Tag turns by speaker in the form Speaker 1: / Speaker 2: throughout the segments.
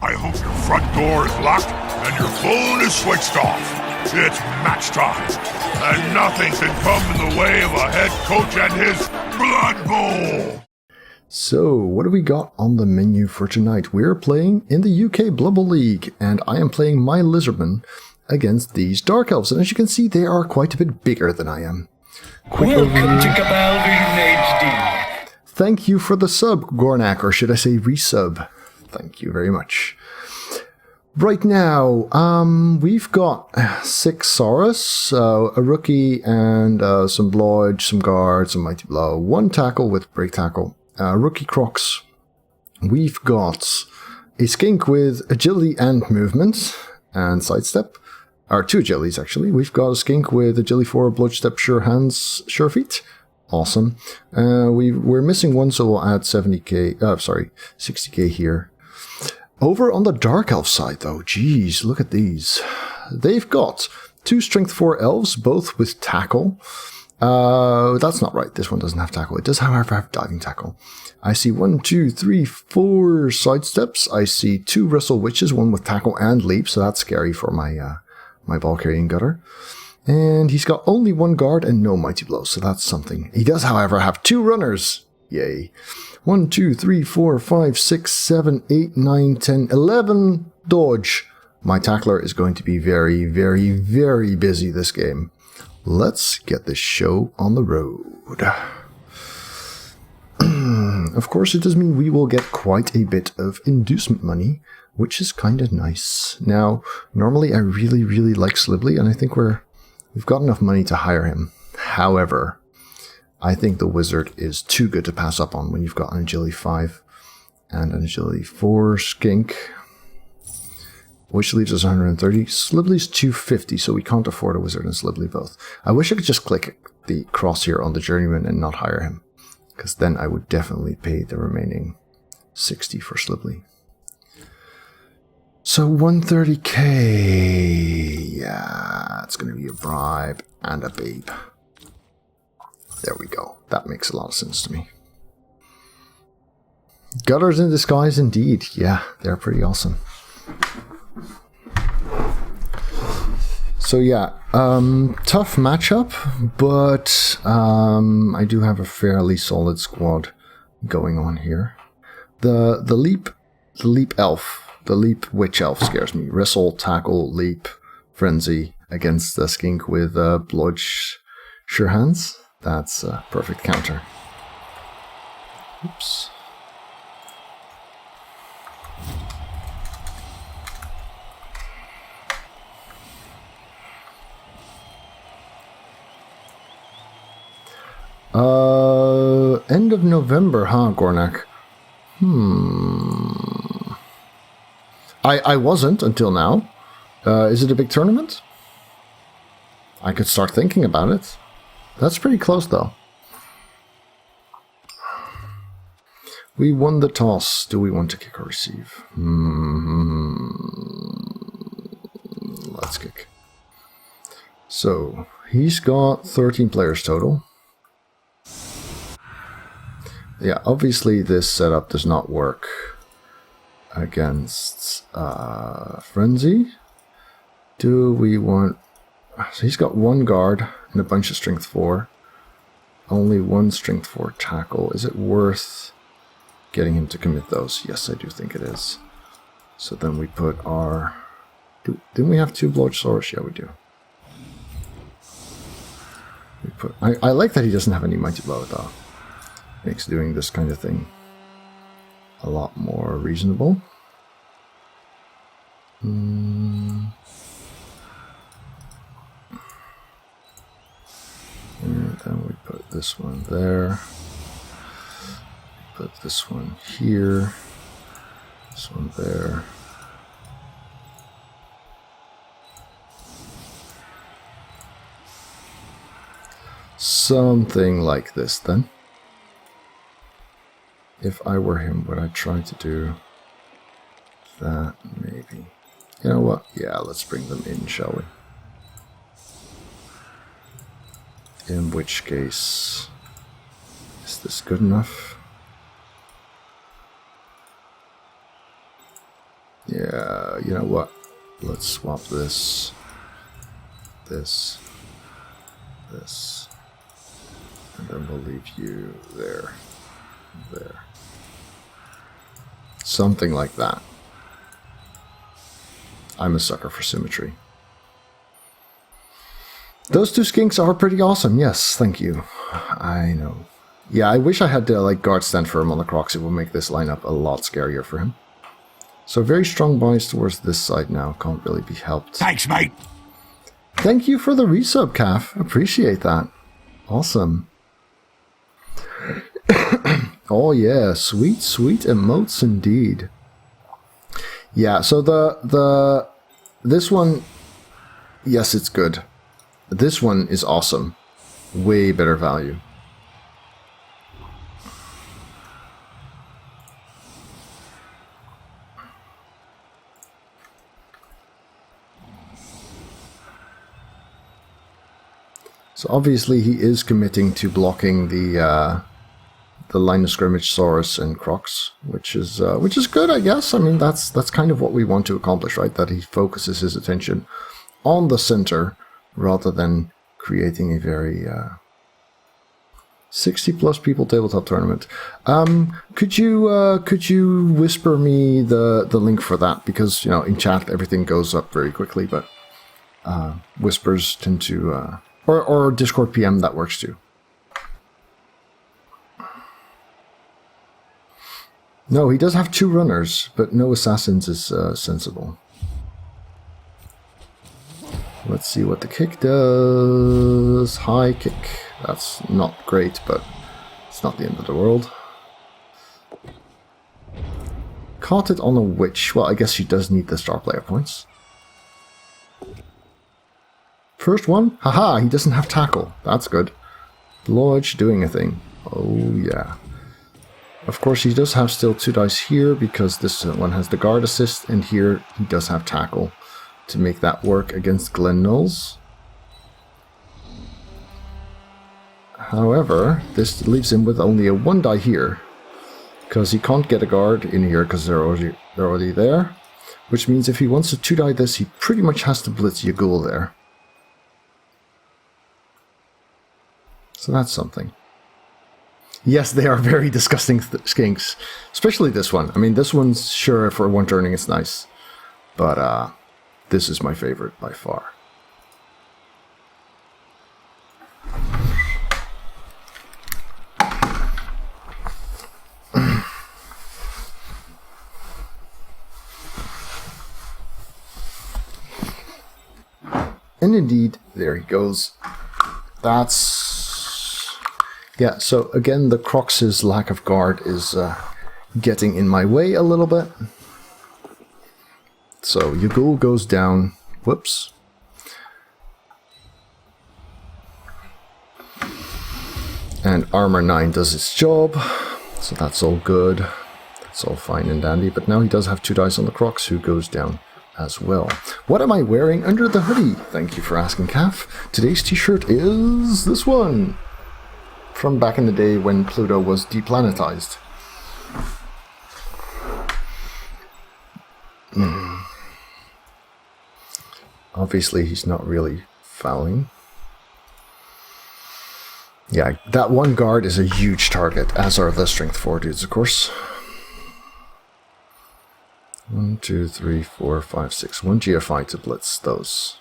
Speaker 1: I hope your front door is locked and your phone is switched off. It's match time, and nothing can come in the way of a head coach and his Blood Bowl.
Speaker 2: So, what do we got on the menu for tonight? We're playing in the UK Blood Bowl League, and I am playing my Lizardmen against these Dark Elves. And as you can see, they are quite a bit bigger than I am.
Speaker 3: Welcome to UKBBL HD.
Speaker 2: Thank you for the sub, Gornak, or should I say resub? Thank you very much. Right now, we've got 6 Saurus, a rookie, and some Blodge, some Guard, some Mighty Blow, 1 tackle with Break Tackle, rookie Crocs. We've got a Skink with Agility and Movement, and Sidestep. Or 2 Agilities, actually. We've got a Skink with Agility 4, Blodge Step, Sure Hands, Sure Feet. Awesome. We're missing 1, so we'll add 60k here. Over on the Dark Elf side, though, geez, look at these. They've got 2 Strength 4 Elves, both with Tackle. That's not right. This one doesn't have Tackle. It does, however, have Diving Tackle. I see 1, 2, 3, 4 Sidesteps. I see 2 Wrestle Witches, 1 with Tackle and Leap, so that's scary for my Ball-carrying Gutter. And he's got only 1 Guard and no Mighty Blow, so that's something. He does, however, have 2 Runners. Yay. 1, 2, 3, 4, 5, 6, 7, 8, 9, 10, 11 Dodge. My Tackler is going to be very, very, very busy this game. Let's get this show on the road. Of course, it does mean we will get quite a bit of inducement money, which is kind of nice. Now, normally I really, really like Slibley, and I think we've got enough money to hire him. However, I think the Wizard is too good to pass up on when you've got an Agility 5 and an Agility 4 Skink, which leaves us 130. Slibley's 250, so we can't afford a Wizard and Slibley both. I wish I could just click the cross here on the Journeyman and not hire him, because then I would definitely pay the remaining 60 for Slibley. So 130k, yeah, it's going to be a bribe and a babe. There we go. That makes a lot of sense to me. Gutters in disguise indeed. Yeah, they're pretty awesome. So yeah, tough matchup, but I do have a fairly solid squad going on here. The leap elf, the leap witch elf scares me. Wrestle, tackle, leap, frenzy against the skink with blodge, sure hands. That's a perfect counter. Oops. End of November, huh, Gornak? I wasn't until now. Is it a big tournament? I could start thinking about it. That's pretty close, though. We won the toss. Do we want to kick or receive? Let's kick. So, he's got 13 players total. Yeah, obviously this setup does not work against Frenzy. Do we want... So he's got 1 guard and a bunch of strength 4. Only 1 strength 4 tackle. Is it worth getting him to commit those? Yes, I do think it is. So then we put our... Didn't we have 2 Blodgesaurus? Yeah, we do. We put... I like that he doesn't have any Mighty Blow, though. Makes doing this kind of thing a lot more reasonable. And then we put this one there. Put this one here. This one there. Something like this, then. If I were him, would I try to do that? Maybe. You know what? Yeah, let's bring them in, shall we? In which case, is this good enough? Yeah, you know what? Let's swap this, this, this, and then we'll leave you there, there. Something like that. I'm a sucker for symmetry. Those two skinks are pretty awesome. Yes, thank you. I know. Yeah, I wish I had like guard stand for him on the Crocs. It would make this lineup a lot scarier for him. So very strong bias towards this side now. Can't really be helped.
Speaker 1: Thanks, mate.
Speaker 2: Thank you for the resub, Calf. Appreciate that. Awesome. Oh yeah, sweet, sweet emotes indeed. Yeah, so this one, yes, it's good. This one is awesome. Way better value. So obviously he is committing to blocking the line of scrimmage Saurus and Crocs, which is good, I guess. I mean, that's kind of what we want to accomplish, right? That he focuses his attention on the center rather than creating a very 60+ people tabletop tournament. Could you whisper me the link for that? Because, you know, in chat everything goes up very quickly, but whispers tend to or Discord PM, that works too. No, he does have 2 runners, but no assassins is sensible. Let's see what the kick does. High kick. That's not great, but it's not the end of the world. Caught it on a witch. Well, I guess she does need the star player points. First one? Haha, he doesn't have tackle. That's good. Lodge doing a thing. Oh, yeah. Of course, he does have still 2 dice here because this one has the guard assist, and here he does have tackle to make that work against Glen Knowles. However, this leaves him with only a 1 die here because he can't get a guard in here because they're already there, which means if he wants to 2 die this, he pretty much has to blitz Yagul there. So that's something. Yes, they are very disgusting skinks. Especially this one. I mean, this one's sure for 1 turning it's nice. But this is my favorite by far. And indeed, there he goes. That's... Yeah, so again, the Crocs' lack of guard is getting in my way a little bit. So Yagul goes down. Whoops. And Armor 9 does its job. So that's all good. That's all fine and dandy. But now he does have 2 dice on the Crocs, who goes down as well. What am I wearing under the hoodie? Thank you for asking, Calf. Today's t-shirt is this one. From back in the day when Pluto was deplanetized. Obviously, he's not really fouling. Yeah, that 1 guard is a huge target, as are the strength 4 dudes, of course. 1, 2, 3, 4, 5, 6. 1 GFI to blitz those.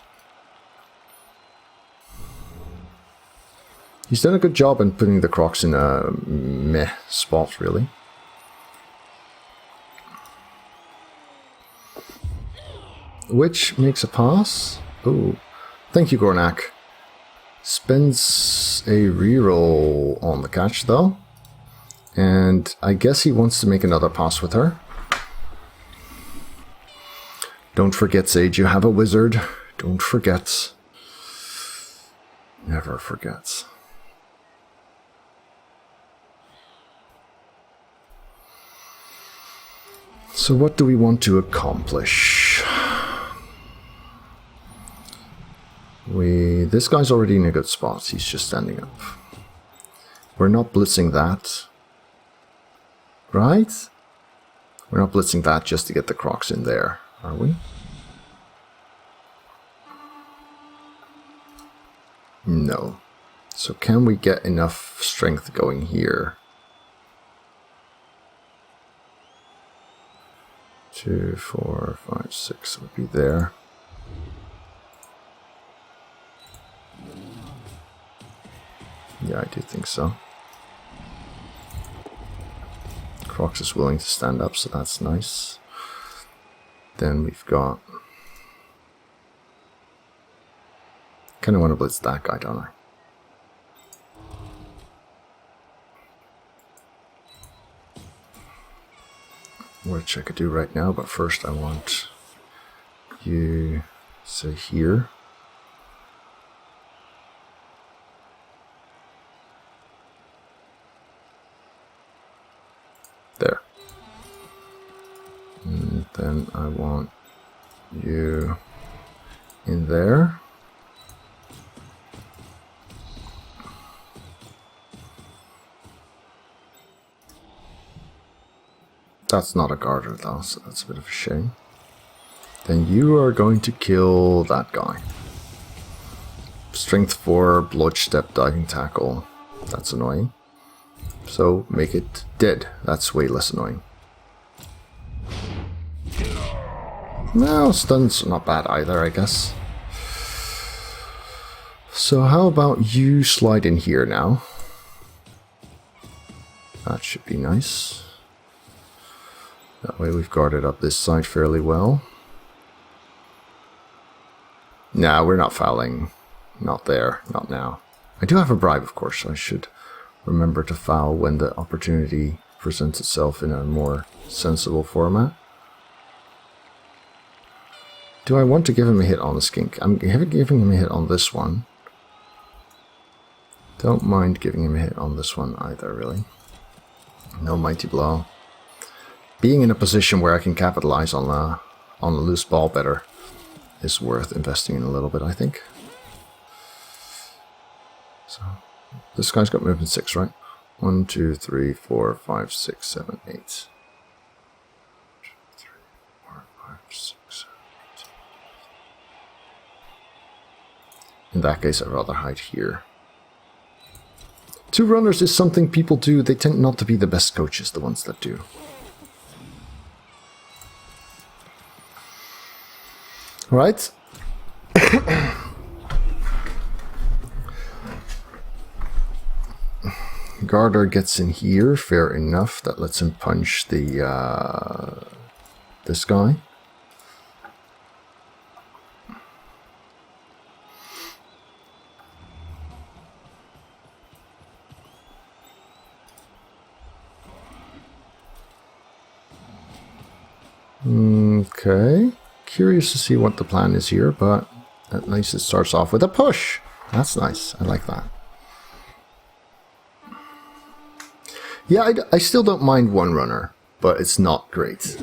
Speaker 2: He's done a good job in putting the Crocs in a meh spot, really. Which makes a pass. Oh, thank you, Gornak. Spends a reroll on the catch, though. And I guess he wants to make another pass with her. Don't forget, Sage, you have a wizard. Don't forget. Never forget. So what do we want to accomplish? This guy's already in a good spot. He's just standing up. We're not blitzing that. Right? We're not blitzing that just to get the Crocs in there. Are we? No. So can we get enough strength going here? 2, 4, 5, 6 would be there. Yeah, I do think so. Crocs is willing to stand up, so that's nice. Then we've got... Kind of want to blitz that guy, don't I? Which I could do right now, but first I want you, say, here. There. And then I want you in there. That's not a garter though, so that's a bit of a shame. Then you are going to kill that guy. Strength 4, bludge step, diving tackle. That's annoying. So make it dead. That's way less annoying. No, stun's not bad either, I guess. So how about you slide in here now? That should be nice. That way we've guarded up this side fairly well. Nah, we're not fouling. Not there. Not now. I do have a bribe, of course. I should remember to foul when the opportunity presents itself in a more sensible format. Do I want to give him a hit on the skink? I'm giving him a hit on this one. Don't mind giving him a hit on this one either, really. No mighty blow. Being in a position where I can capitalize on the loose ball better is worth investing in a little bit, I think. So this guy's got movement 6, right? 1, 2, 3, 4, 5, 6, 7, 8. 2, 3, 4, 5, 6, 7, 8. In that case, I'd rather hide here. 2 runners is something people do. They tend not to be the best coaches, the ones that do. Right? Garter gets in here, fair enough. That lets him punch the this guy. Okay. Curious to see what the plan is here, but at least it starts off with a push. That's nice. I like that. Yeah, I still don't mind 1 runner, but it's not great.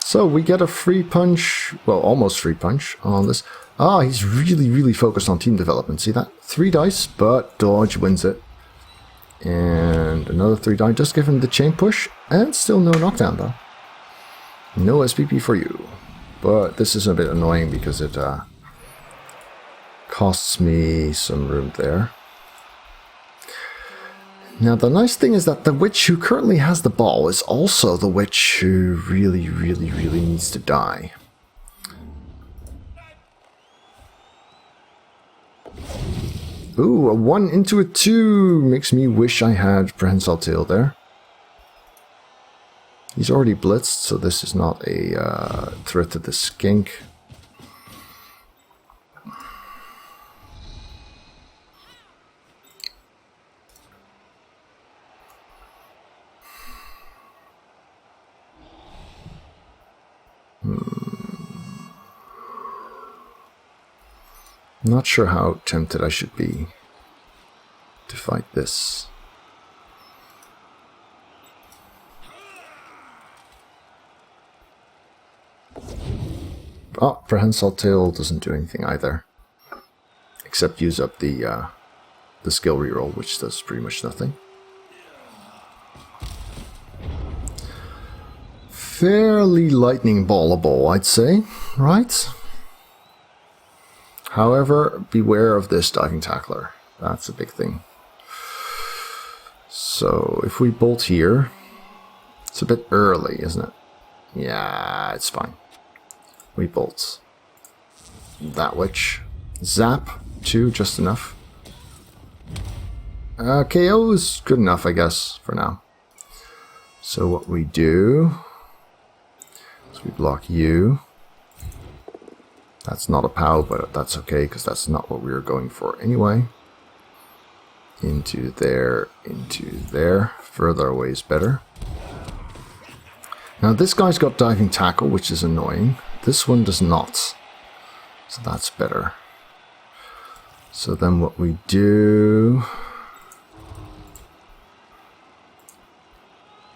Speaker 2: So we get a free punch, well, almost free punch on this. Ah, he's really, really focused on team development. See that? 3 dice, but dodge wins it. And another 3 die. Just give him the chain push, and still no knockdown though. No SPP for you. But this is a bit annoying because it costs me some room there. Now the nice thing is that the witch who currently has the ball is also the witch who really, really, really needs to die. Ooh, a 1 into a 2 makes me wish I had Prehensile Tail there. He's already blitzed, so this is not a threat to the skink. Not sure how tempted I should be to fight this. Oh, Prehensile Tail doesn't do anything either. Except use up the skill reroll, which does pretty much nothing. fairly lightning ballable, I'd say, right? However, beware of this diving tackler. That's a big thing. So if we bolt here, it's a bit early, isn't it? Yeah, it's fine. We bolt. That witch. Zap, 2, just enough. KO is good enough, I guess, for now. So what we do is we block you. That's not a POW, but that's okay, because that's not what we were going for anyway. Into there, into there. Further away is better. Now this guy's got diving tackle, which is annoying. This one does not. So that's better. So then what we do...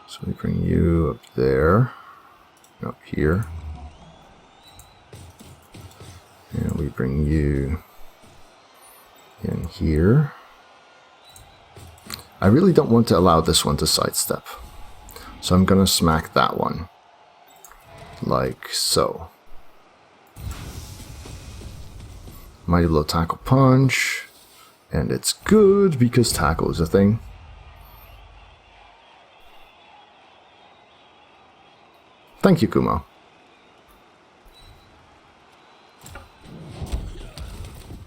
Speaker 2: So we bring you up there. Up here. And we bring you in here. I really don't want to allow this one to sidestep. So I'm going to smack that one. Like so. Mighty Blow Tackle Punch. And it's good because tackle is a thing. Thank you, Kumo.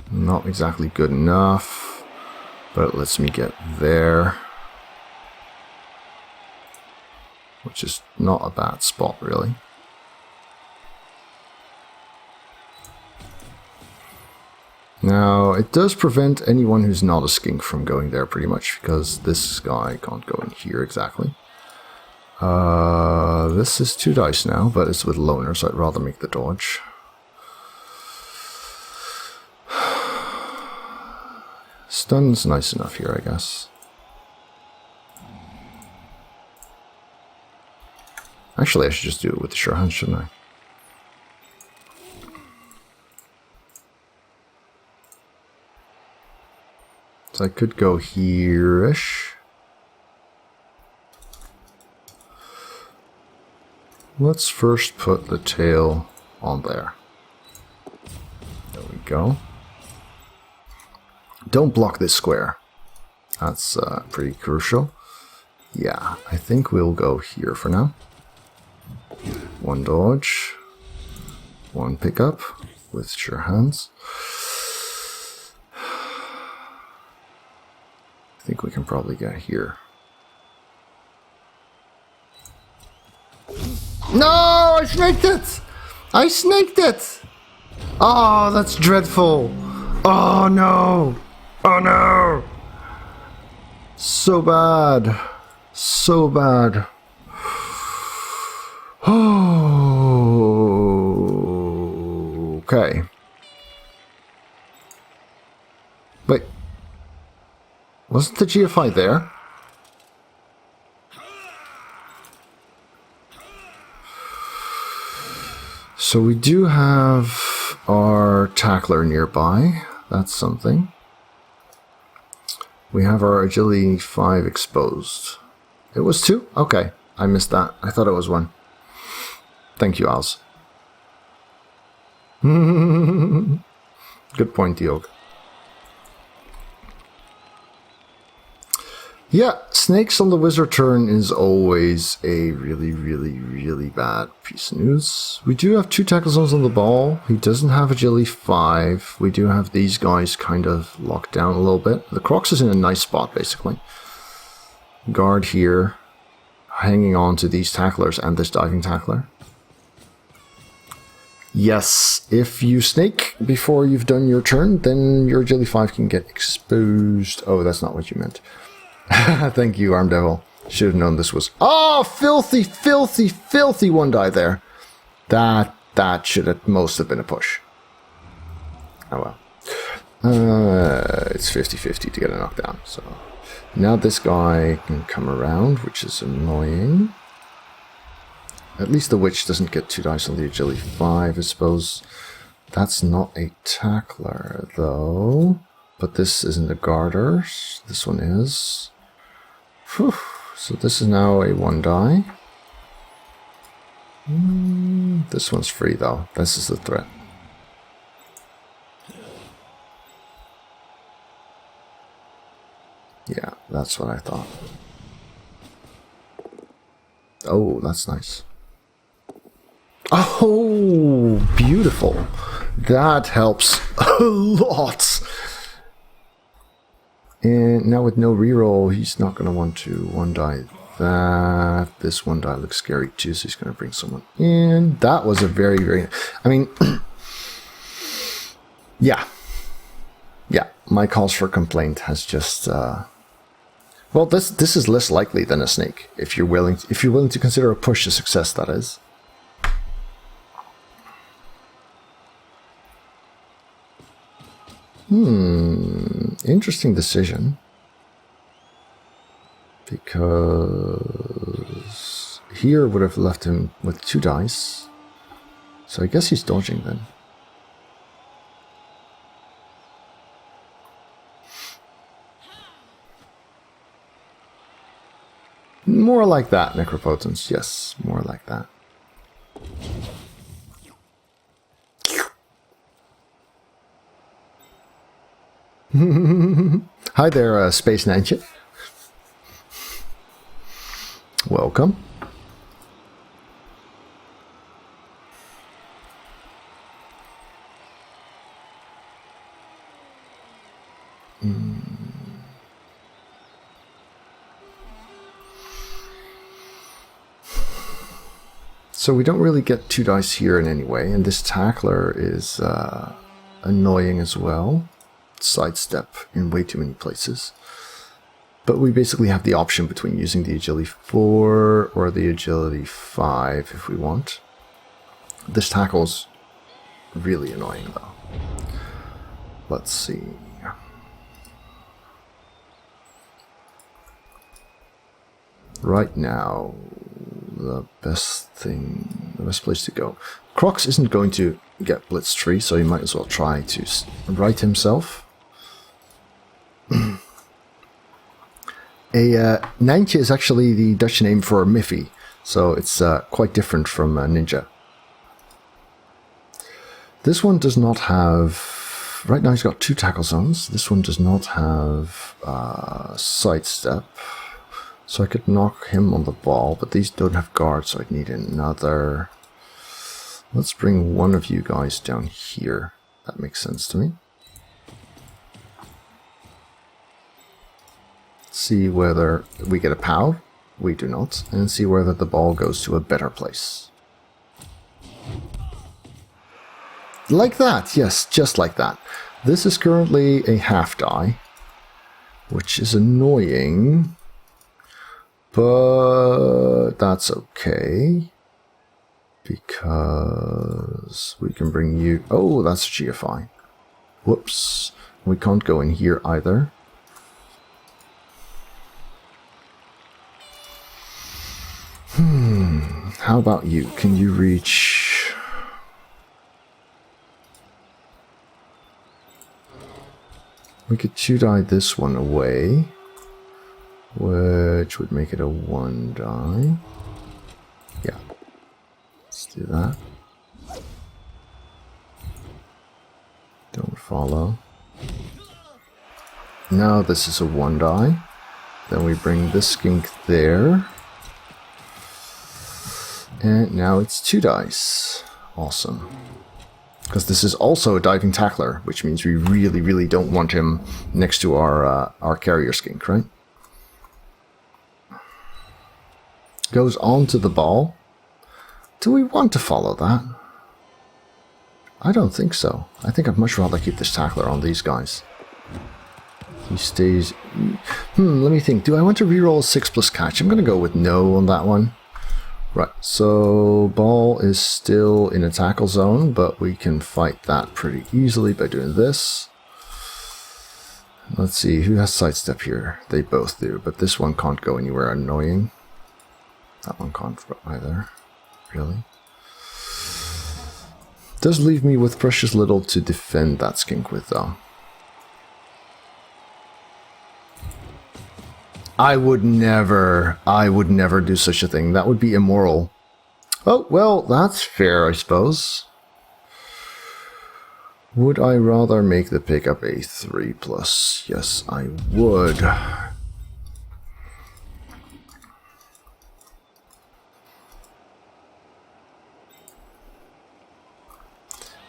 Speaker 2: Not exactly good enough, but it lets me get there. Which is not a bad spot, really. Now, it does prevent anyone who's not a skink from going there pretty much, because this guy can't go in here exactly. This is 2 dice now, but it's with loner, so I'd rather make the dodge. Stun's nice enough here, I guess. Actually, I should just do it with the sure hand, shouldn't I? So I could go here-ish. Let's first put the tail on there. There we go. Don't block this square. That's pretty crucial. Yeah, I think we'll go here for now. 1 dodge. 1 pickup with sure hands. I think we can probably get here. No! I snaked it! I snaked it! Oh, that's dreadful! Oh no! Oh no! So bad. So bad. Oh, okay. Wait. Wasn't the GFI there? So we do have our tackler nearby. That's something. We have our agility 5 exposed. It was 2? Okay. I missed that. I thought it was 1. Thank you, Alz. Good point, Diog. Yeah, snakes on the wizard turn is always a really bad piece of news. We do have 2 tackle zones on the ball. He doesn't have agility 5. We do have these guys kind of locked down a little bit. The Crocs is in a nice spot, basically. Guard here, hanging on to these tacklers and this diving tackler. Yes, if you snake before you've done your turn, then your agility 5 can get exposed. Oh, that's not what you meant. Thank you, Arm Devil. Should have known this was... Oh, filthy 1 die there. That should at most have been a push. Oh well. It's 50-50 to get a knockdown, so... Now this guy can come around, which is annoying. At least the witch doesn't get 2 dice on the agility 5, I suppose. That's not a tackler, though. But this isn't a garter. This one is. Whew. So this is now a 1 die. This one's free though. This is the threat. Yeah, that's what I thought. Oh, that's nice. Oh, beautiful. That helps a lot. And now with no reroll, he's not going to want to one die that. This one die looks scary too, so he's going to bring someone in. That was a very, very... I mean... yeah. Yeah, my cause for complaint has just... Well, this is less likely than a snake, if you're willing to consider a push a success, that is. Interesting decision. Because here would have left him with 2 dice. So I guess he's dodging then. More like that, Necropotence. Yes, more like that. Hi there, Space Ninja. Welcome. So we don't really get 2 dice here in any way, and this tackler is annoying as well. Sidestep in way too many places. But we basically have the option between using the agility 4 or the agility 5 if we want. This tackle's really annoying though. Let's see. Right now, the best place to go. Crocs isn't going to get Blitz 3, so he might as well try to right himself. A Nijntje is actually the Dutch name for Miffy, so it's quite different from Ninja. This one does not have... Right now he's got 2 tackle zones. This one does not have sidestep, so I could knock him on the ball, but these don't have guard, so I'd need another. Let's bring one of you guys down here. That makes sense to me. See whether we get a POW. We do not. And see whether the ball goes to a better place. Like that. Yes, just like that. This is currently a half die, which is annoying. But that's okay. Because we can bring you... Oh, that's a GFI. Whoops. We can't go in here either. How about you? Can you reach... We could 2-die this one away, which would make it a 1-die. Yeah. Let's do that. Don't follow. Now this is a 1-die. Then we bring this skink there. And now it's 2 dice. Awesome. Because this is also a diving tackler, which means we really, really don't want him next to our carrier skink, right? Goes on to the ball. Do we want to follow that? I don't think so. I think I'd much rather keep this tackler on these guys. He stays... let me think. Do I want to reroll a 6+ catch? I'm going to go with no on that one. Right, so ball is still in a tackle zone, but we can fight that pretty easily by doing this. Let's see, who has sidestep here? They both do, but this one can't go anywhere annoying. That one can't either, really. Does leave me with precious little to defend that skink with, though. I would never do such a thing. That would be immoral. Oh, well, that's fair, I suppose. Would I rather make the pickup a 3+? Yes, I would.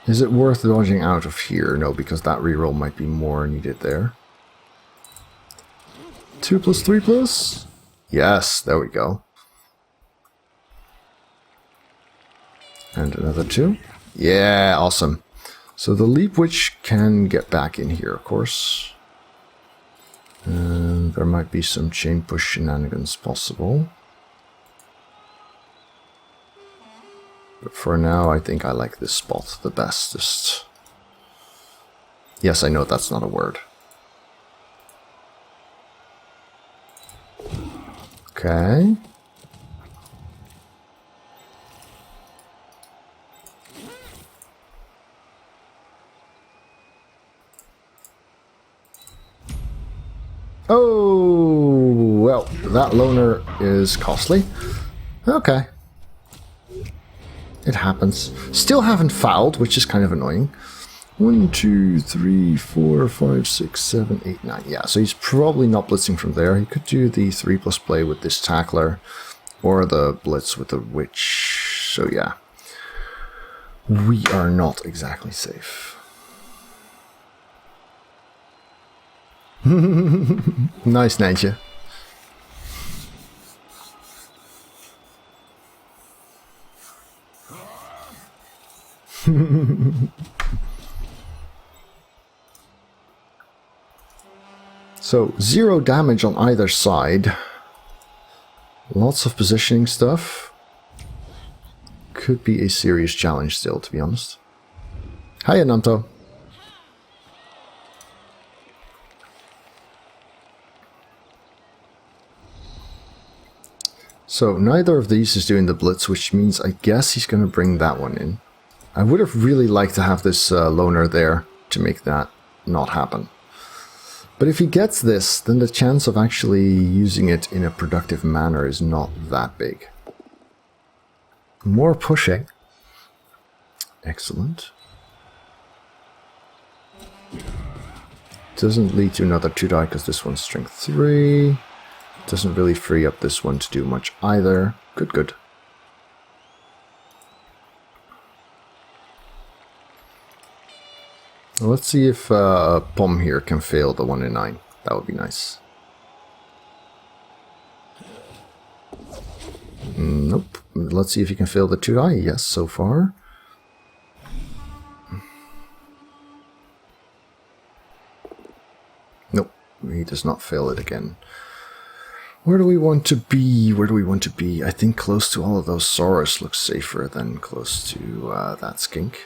Speaker 2: Is it worth dodging out of here? No, because that reroll might be more needed there. 2+, 3+? Yes, there we go. And another 2. Yeah, awesome. So the Leap Witch can get back in here, of course. And there might be some chain push shenanigans possible. But for now, I think I like this spot the bestest. Yes, I know that's not a word. Okay. Oh, well, that loner is costly. Okay. It happens. Still haven't fouled, which is kind of annoying. 1, 2, 3, 4, 5, 6, 7, 8, 9. Yeah, so he's probably not blitzing from there. He could do the 3+ play with this tackler, or the blitz with the witch. So yeah, we are not exactly safe. Nice, Ninja. So 0 damage on either side. Lots of positioning stuff. Could be a serious challenge still, to be honest. Hiya, Nanto. So neither of these is doing the blitz, which means I guess he's going to bring that one in. I would have really liked to have this loner there to make that not happen. But if he gets this, then the chance of actually using it in a productive manner is not that big. More pushing. Excellent. Doesn't lead to another 2 die because this one's strength 3. Doesn't really free up this one to do much either. Good, good. Well, let's see if Pom here can fail the 1 in 9. That would be nice. Nope. Let's see if he can fail the 2 die. Yes, so far. Nope. He does not fail it again. Where do we want to be? Where do we want to be? I think close to all of those Saurus looks safer than close to that skink.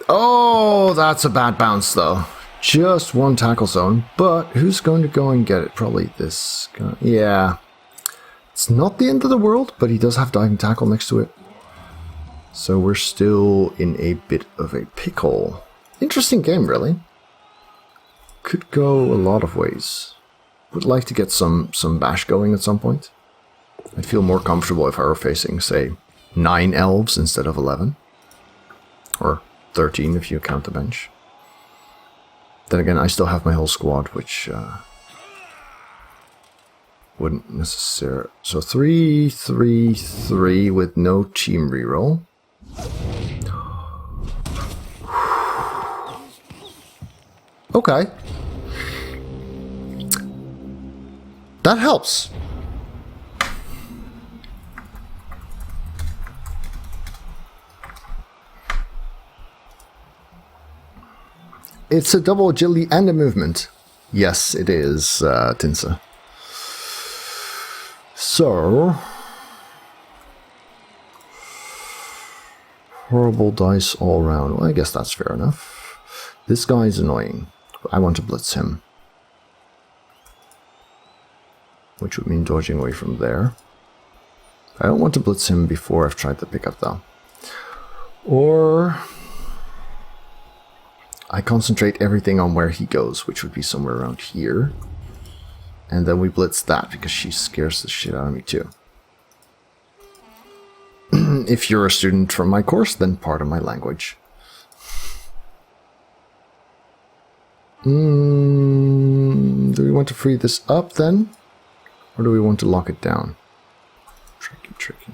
Speaker 2: Oh, that's a bad bounce though. Just 1 tackle zone, but who's going to go and get it? Probably this guy. Yeah. It's not the end of the world, but he does have diving tackle next to it. So we're still in a bit of a pickle. Interesting game, really. Could go a lot of ways. Would like to get some bash going at some point. I'd feel more comfortable if I were facing, say, 9 elves instead of 11. Or 13 if you count the bench. Then again, I still have my whole squad, which wouldn't necessarily... So 3, 3, 3 with no team reroll. Okay. That helps. It's a double agility and a movement. Yes, it is, Tinsa. So... horrible dice all around. Well, I guess that's fair enough. This guy is annoying. I want to blitz him. Which would mean dodging away from there. I don't want to blitz him before I've tried to pick up though. Or... I concentrate everything on where he goes, which would be somewhere around here. And then we blitz that because she scares the shit out of me too. If you're a student from my course, then pardon my language. Do we want to free this up then? Or do we want to lock it down? Tricky, tricky.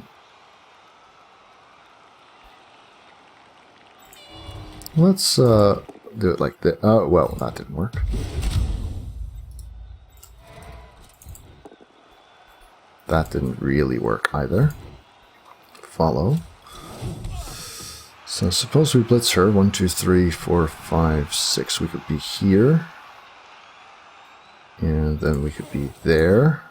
Speaker 2: Let's do it like this. Oh, well, that didn't work. That didn't really work either. Follow. So suppose we blitz her. 1, 2, 3, 4, 5, 6. We could be here. And then we could be there.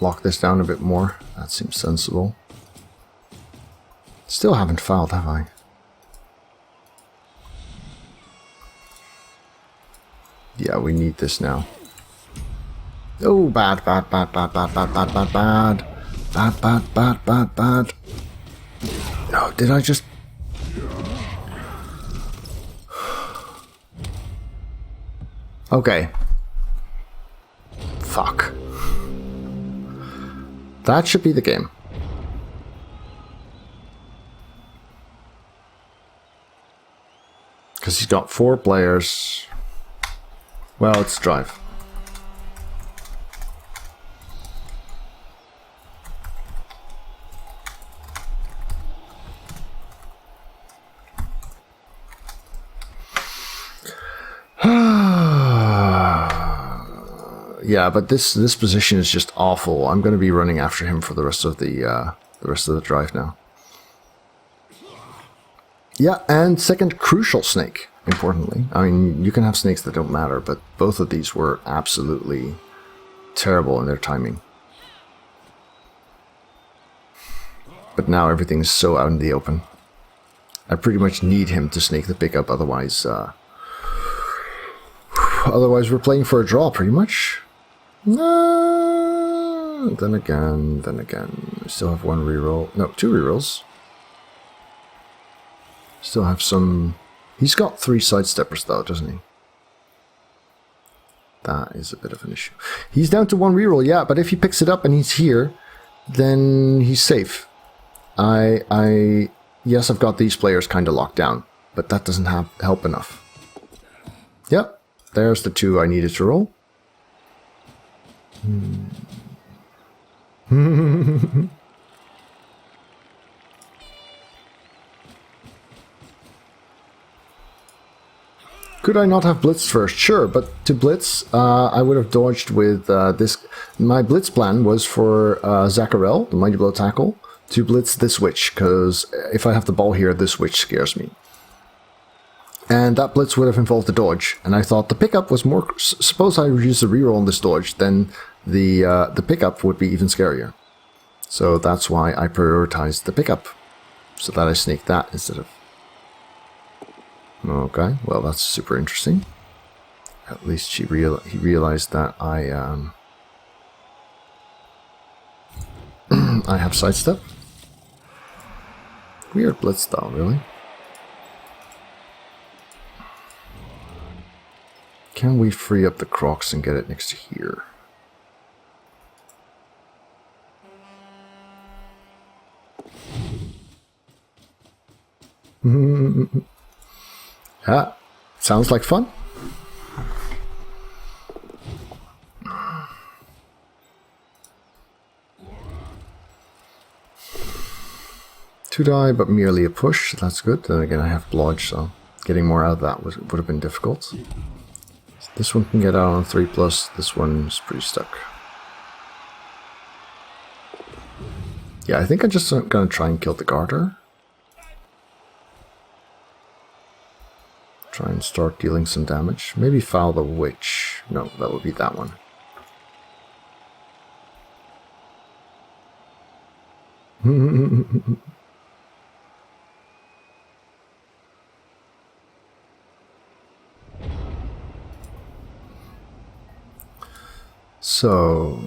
Speaker 2: Lock this down a bit more. That seems sensible. Still haven't fouled, have I? Yeah, we need this now. Oh, bad, bad, bad, bad, bad, bad, bad, bad, bad. Bad, bad, bad, bad, bad. No, did I just... Okay. Fuck. That should be the game. Because he's got 4 players. Well, let's drive. Yeah, but this position is just awful. I'm going to be running after him for the rest of the drive now. Yeah, and second crucial snake, importantly. I mean, you can have snakes that don't matter, but both of these were absolutely terrible in their timing. But now everything's so out in the open. I pretty much need him to snake the pickup, otherwise we're playing for a draw, pretty much. No, then again, we still have 1 reroll. No, 2 rerolls. Still have some... He's got 3 sidesteppers though, doesn't he? That is a bit of an issue. He's down to 1 reroll, yeah, but if he picks it up and he's here, then he's safe. Yes, I've got these players kind of locked down, but that doesn't help enough. Yep, there's the 2 I needed to roll. Could I not have blitzed first? Sure, but to blitz, I would have dodged with this. My blitz plan was for Zacharel, the Mighty Blow Tackle, to blitz this witch, because if I have the ball here, this witch scares me. And that blitz would have involved a dodge, and I thought the pickup was more... Suppose I use the reroll on this dodge, then the pickup would be even scarier. So that's why I prioritized the pickup, so that I snake that instead of... Okay, well that's super interesting. At least he realized that I I have sidestep. Weird blitz though, really. Can we free up the Crocs and get it next to here? Yeah, sounds like fun. To die, but merely a push. That's good. Then again, I have blodge, so getting more out of that would have been difficult. This one can get out on 3+. This one's pretty stuck. Yeah, I think I'm just gonna try and kill the garter. Try and start dealing some damage. Maybe foul the witch. No, that would be that one. So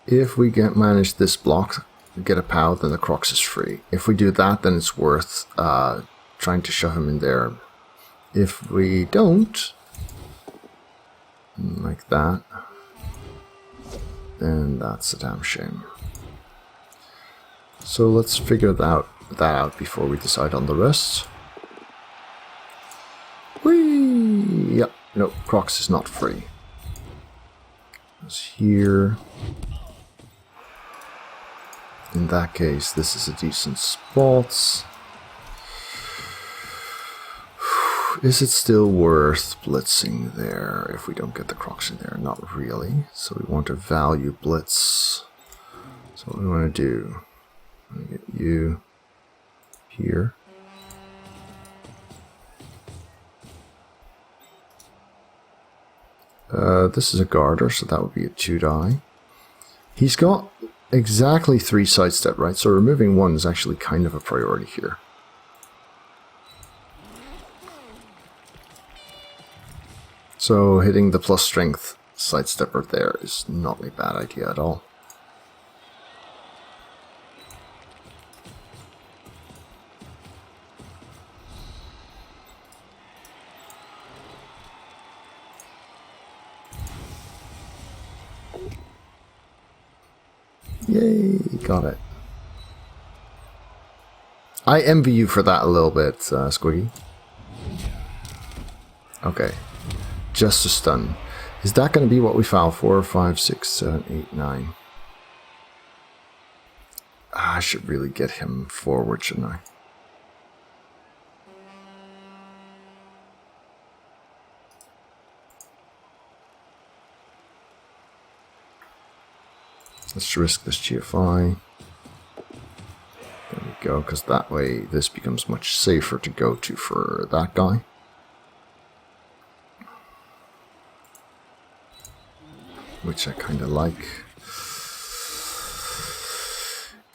Speaker 2: if we manage this block, get a POW, then the Crocs is free. If we do that, then it's worth trying to shove him in there. If we don't, like that, then that's a damn shame. So let's figure that out before we decide on the rest. Whee! Yep, no, Crocs is not free. It's here. In that case, this is a decent spot. Is it still worth blitzing there if we don't get the Crocs in there? Not really. So we want to value blitz. So what we want to do, I'm going to get you here. This is a Garter, so that would be a 2-die. He's got exactly 3 sidestep, right? So removing 1 is actually kind of a priority here. So hitting the plus strength sidestepper there is not a bad idea at all. Yay, got it. I envy you for that a little bit, Squiggy. Okay. Just a stun. Is that going to be what we foul? 4, 5, 6, 7, 8, 9. I should really get him forward, shouldn't I? Let's risk this GFI. There we go, because that way this becomes much safer to go to for that guy. Which I kind of like.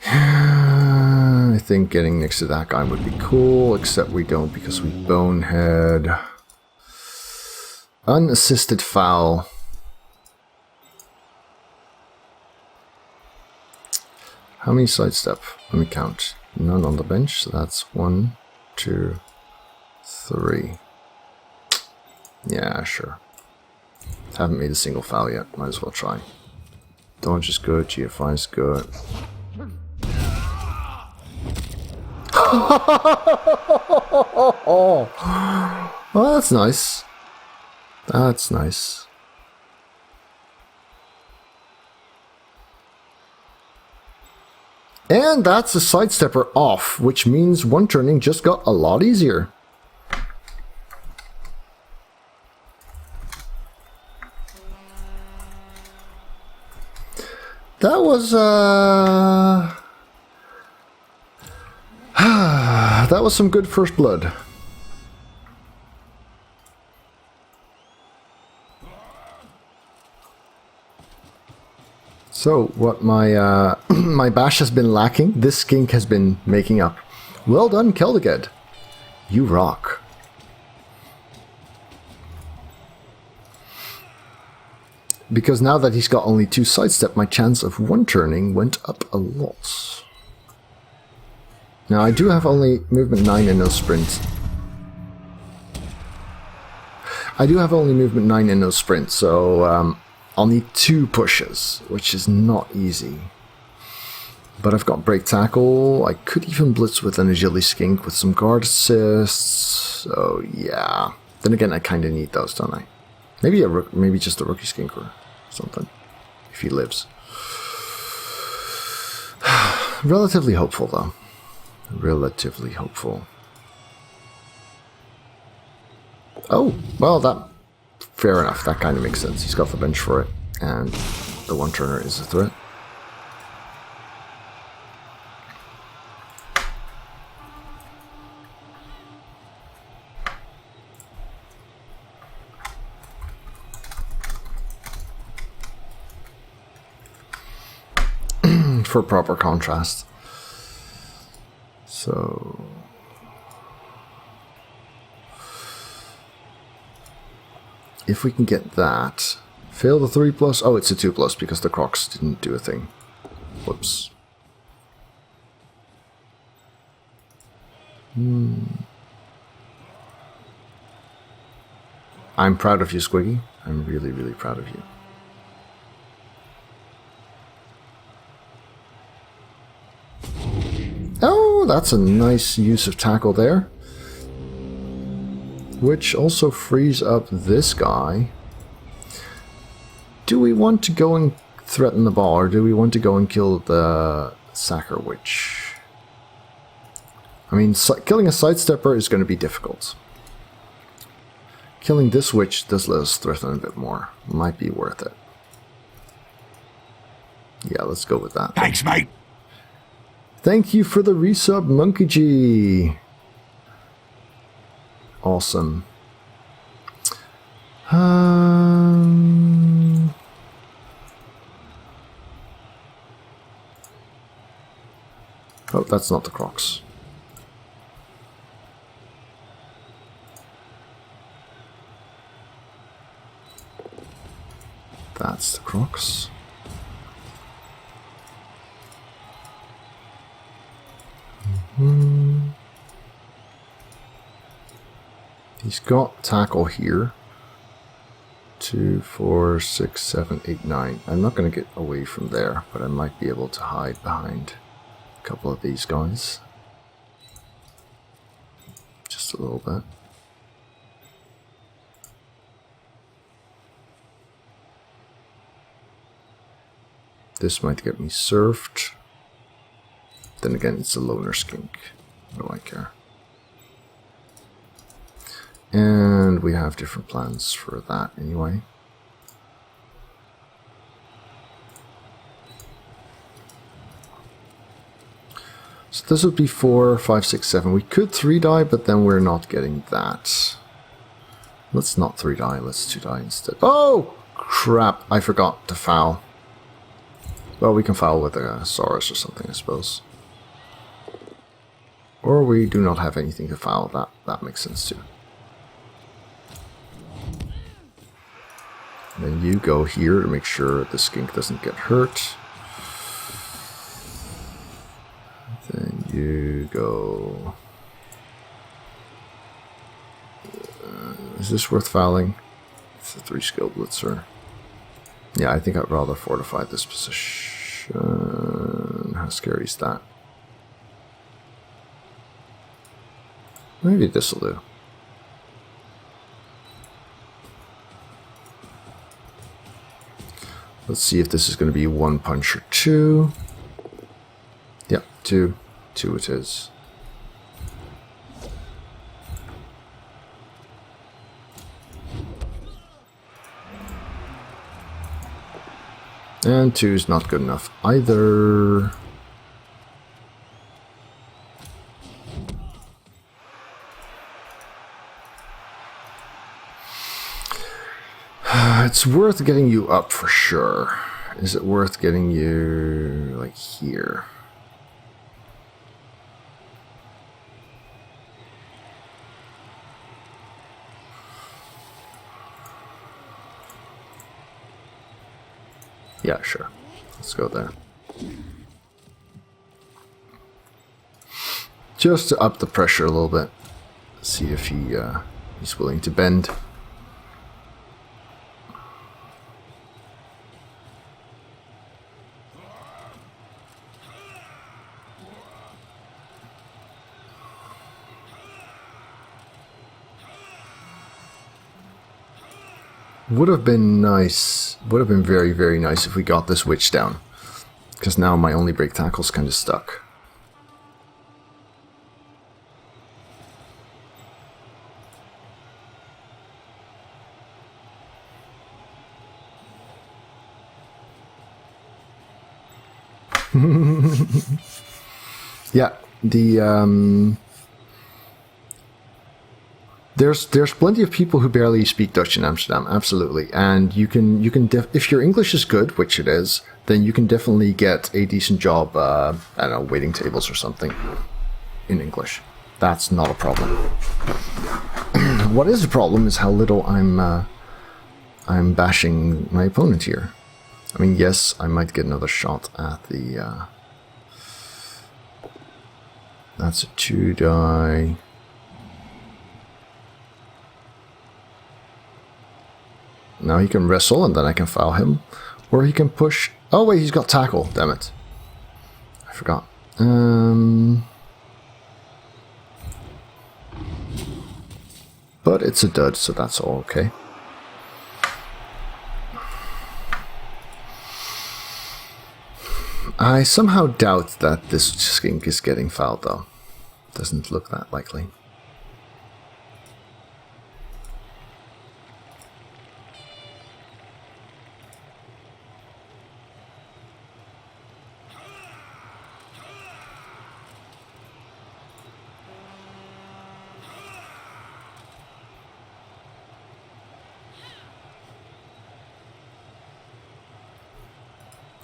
Speaker 2: I think getting next to that guy would be cool, except we don't because we bonehead. Unassisted foul. How many sidestep? Let me count. None on the bench, so that's 1, 2, 3. Yeah, sure. Haven't made a single foul yet. Might as well try. Dodge is good. GFI is good. Oh, that's nice. That's nice. And that's a sidestepper off, which means one turning just got a lot easier. That was that was some good first blood. So what my my bash has been lacking, this skink has been making up. Well done, Keldeged. You rock. Because now that he's got only 2 sidestep, my chance of one turning went up a lot. Now I do have only movement 9 and no sprint. I do have only movement 9 and no sprint, so I'll need 2 pushes, which is not easy. But I've got break tackle. I could even blitz with an agility skink with some guard assists. So yeah. Then again, I kind of need those, don't I? Maybe just a rookie skink or something, if he lives. Relatively hopeful, though. Relatively hopeful. Oh, well, that... Fair enough, that kind of makes sense. He's got the bench for it, and the one-turner is a threat. For proper contrast. So... If we can get that. Fail the 3+. Oh, it's a 2+ because the crocs didn't do a thing. Whoops. I'm proud of you, Squiggy. I'm really, really proud of you. Oh, that's a nice use of tackle there. Which also frees up this guy. Do we want to go and threaten the ball, or do we want to go and kill the Sacker Witch? I mean, killing a sidestepper is going to be difficult. Killing this witch does let us threaten a bit more. Might be worth it. Yeah, let's go with that.
Speaker 1: Thanks, mate.
Speaker 2: Thank you for the resub, Monkey G. Awesome. Oh, that's not the Crocs. That's the Crocs. He's got tackle here. 2, 4, 6, 7, 8, 9. I'm not going to get away from there, but I might be able to hide behind a couple of these guys. Just a little bit. This might get me surfed. Then again, it's a loner skink. What do I care? And we have different plans for that anyway. So this would be 4, 5, 6, 7. We could 3-die, but then we're not getting that. Let's not 3-die, let's 2-die instead. Oh! Crap, I forgot to foul. Well, we can foul with a Saurus or something, I suppose. Or we do not have anything to foul. That makes sense too. And then you go here to make sure the skink doesn't get hurt. Then you go... is this worth fouling? It's a 3 skill blitzer. Yeah, I think I'd rather fortify this position. How scary is that? Maybe this will do. Let's see if this is going to be 1 punch or 2. Yep, 2. 2 it is. And 2 is not good enough either. It's worth getting you up for sure. Is it worth getting you like here? Yeah, sure. Let's go there. Just to up the pressure a little bit. See if he's willing to bend. Would have been nice, would have been very, very nice if we got this witch down. Because now my only break tackle's kind of stuck. Yeah, the There's plenty of people who barely speak Dutch in Amsterdam, absolutely, and you can if your English is good, which it is, then you can definitely get a decent job. I don't know, waiting tables or something in English. That's not a problem. What is a problem is how little I'm I'm bashing my opponent here. I mean, yes, I might get another shot at the... that's a 2-die. Now he can wrestle and then I can foul him. Or he can push... Oh wait, he's got tackle, damn it. I forgot. But it's a dud, so that's all okay. I somehow doubt that this skink is getting fouled though. Doesn't look that likely.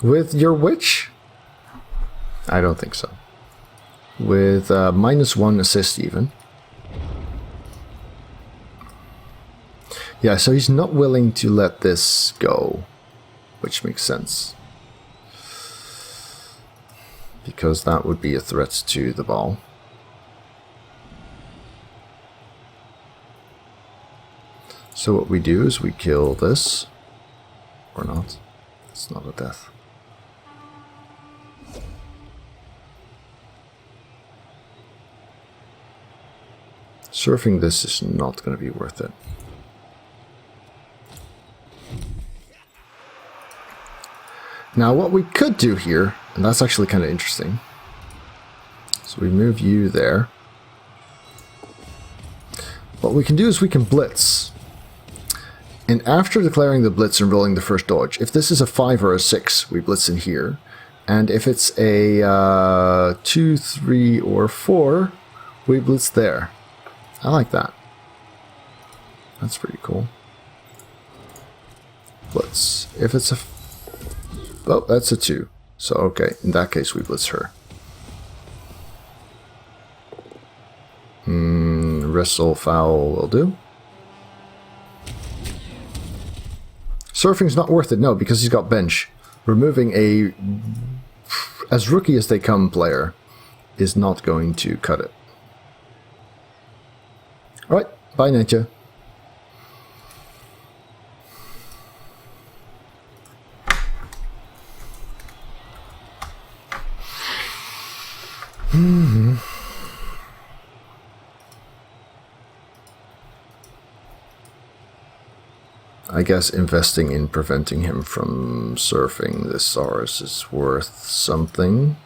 Speaker 2: With your witch? I don't think so. With -1 assist even. Yeah, so he's not willing to let this go, which makes sense. Because that would be a threat to the ball. So what we do is we kill this. Or not. It's not a death. Surfing this is not going to be worth it. Now what we could do here, and that's actually kind of interesting. So we move you there. What we can do is we can blitz. And after declaring the blitz and rolling the first dodge, if this is a 5 or a 6, we blitz in here. And if it's a 2, 3, or 4, we blitz there. I like that. That's pretty cool. Blitz. If it's a... Oh, that's a 2. So, okay. In that case, we blitz her. Wrestle, foul will do. Surfing's not worth it, no, because he's got bench. Removing a... as rookie as they come player is not going to cut it. Alright, bye nature. I guess investing in preventing him from surfing this Saurus is worth something.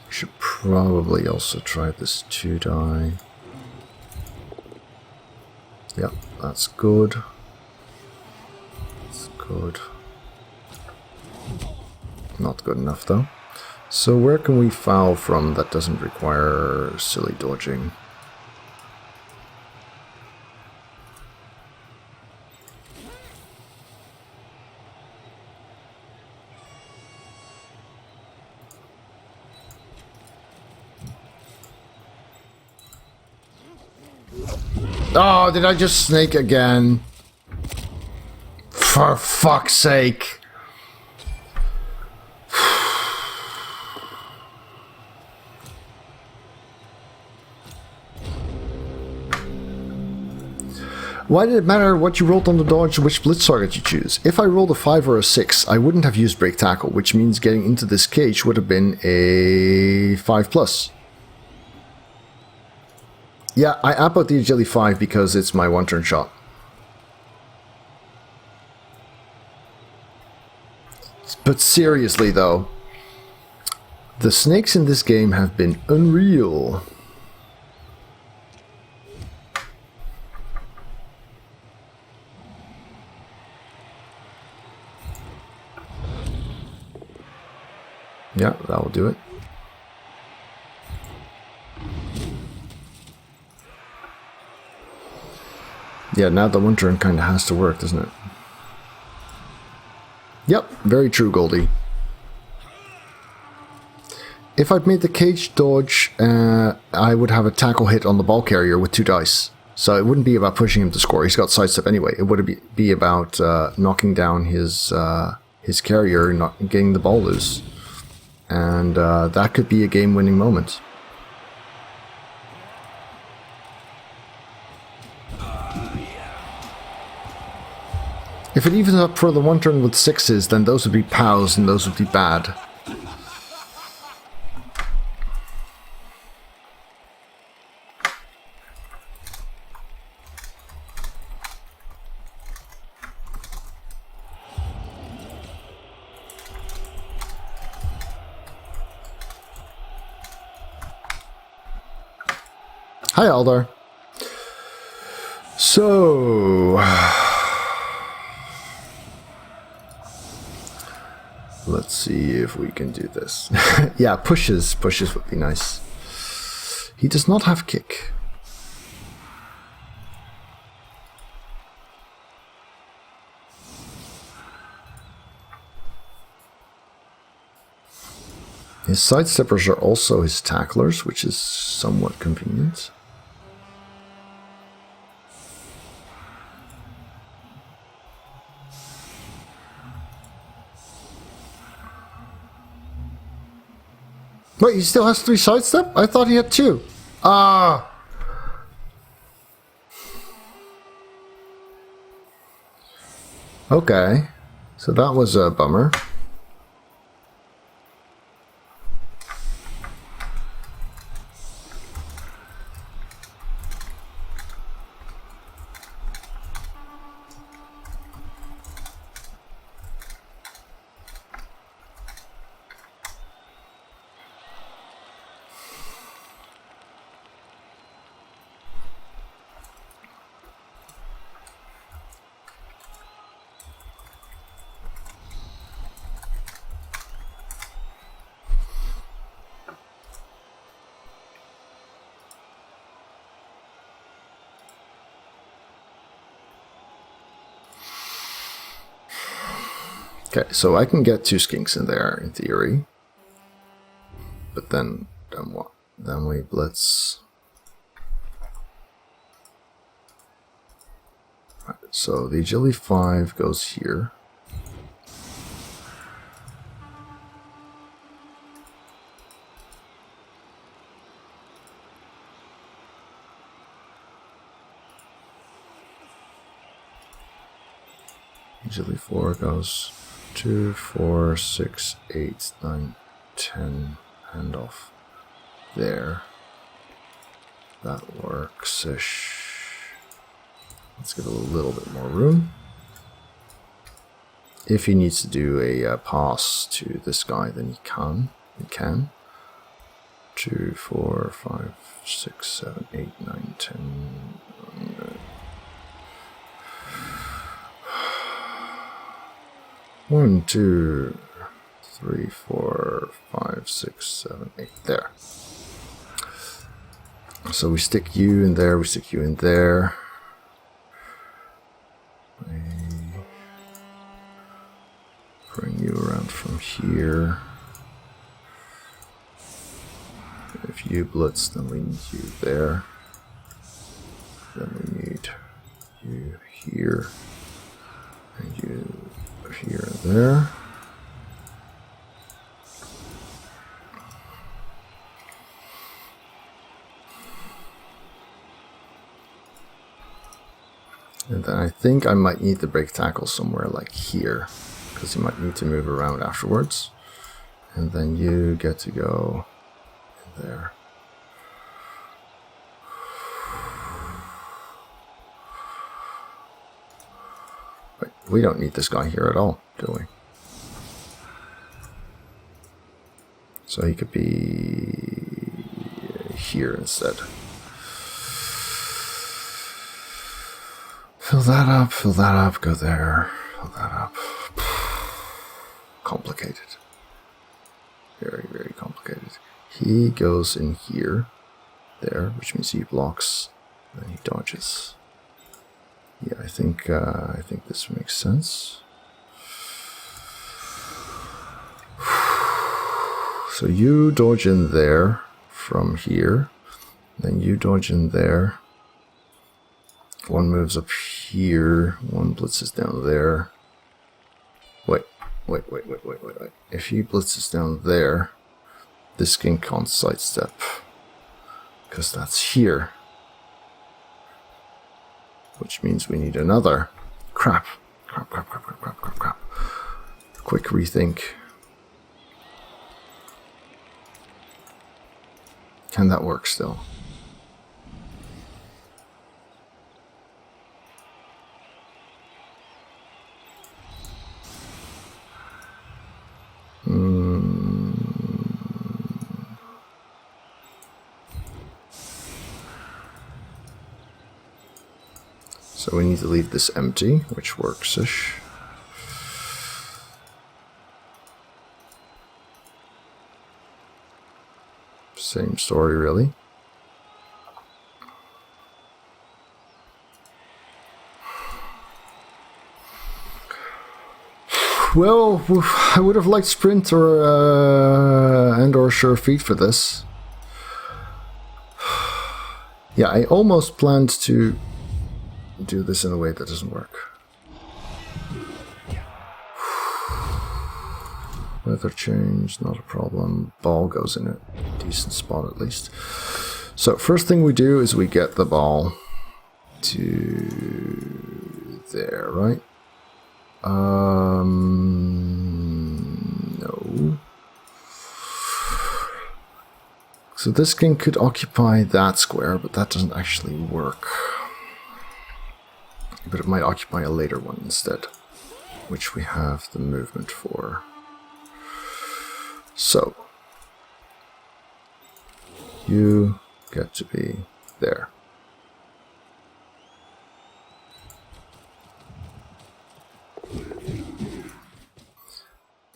Speaker 2: Should probably also try this 2-die. Yep, that's good. That's good. Not good enough though. So where can we foul from that doesn't require silly dodging? Oh, did I just snake again? For fuck's sake. Why did it matter what you rolled on the dodge, which blitz target you choose? If I rolled a 5 or a 6, I wouldn't have used break tackle, which means getting into this cage would have been a 5+. Yeah, I amp out the agility 5 because it's my one-turn shot. But seriously though, the snakes in this game have been unreal. Yeah, that will do it. Yeah, now the one turn kind of has to work, doesn't it? Yep, very true, Goldie. If I'd made the cage dodge, I would have a tackle hit on the ball carrier with 2 dice. So it wouldn't be about pushing him to score. He's got sidestep anyway. It would be about knocking down his carrier and not getting the ball loose. And that could be a game-winning moment. If it evens up for the one turn with 6s, then those would be POWs and those would be bad. Hi, Aldar. So... let's see if we can do this. Yeah, pushes would be nice. He does not have kick. His sidesteppers are also his tacklers, which is somewhat convenient. Wait, he still has 3 sidestep? I thought he had 2. Ah! Okay. So that was a bummer. Okay, so I can get 2 skinks in there, in theory. But then what? Then we blitz. Right, so the agility 5 goes here. Agility 4 goes 2, 4, 6, 8, 9, 10. Handoff there. That works-ish. Let's give it a little bit more room. If he needs to do a pass to this guy, then he can. He can. 2, 4, 5, 6, 7, 8, 9, 10. 1, 2, 3, 4, 5, 6, 7, 8. There. So we stick you in there, we stick you in there. We bring you around from here. If you blitz, then we need you there. Then we need you here. And you here and there. And then I think I might need to break tackle somewhere like here, because you might need to move around afterwards. And then you get to go in there. Wait, we don't need this guy here at all, do we? So he could be here instead. Fill that up, go there, fill that up. Complicated. Very, very complicated. He goes in here, there, which means he blocks, then he dodges. Yeah, I think this makes sense. So you dodge in there from here. Then you dodge in there. One moves up here. One blitzes down there. Wait. If he blitzes down there, this skink can't sidestep. Because that's here. Which means we need another. Crap. Quick rethink. Can that work still? So we need to leave this empty, which works-ish. Same story, really. Well, I would have liked sprint or sure feet for this. Yeah, I almost planned to do this in a way that doesn't work. Weather change, not a problem. Ball goes in a decent spot at least. So first thing we do is we get the ball to there, right? No. So this king could occupy that square, but that doesn't actually work. But it might occupy a later one instead, which we have the movement for. So, you get to be there.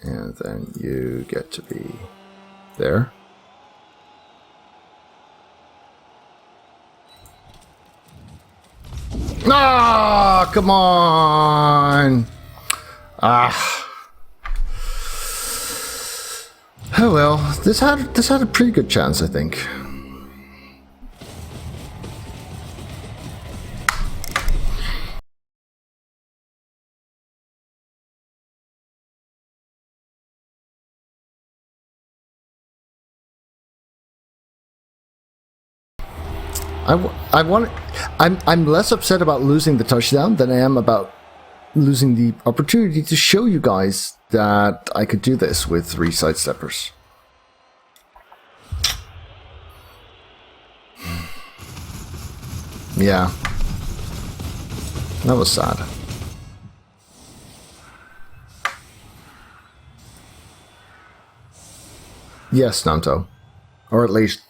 Speaker 2: And then you get to be there. Ah, come on! Ah. Oh well, this had a pretty good chance, I think. I'm less upset about losing the touchdown than I am about losing the opportunity to show you guys that I could do this with 3 sidesteppers. Yeah. That was sad. Yes, Nanto. Or at least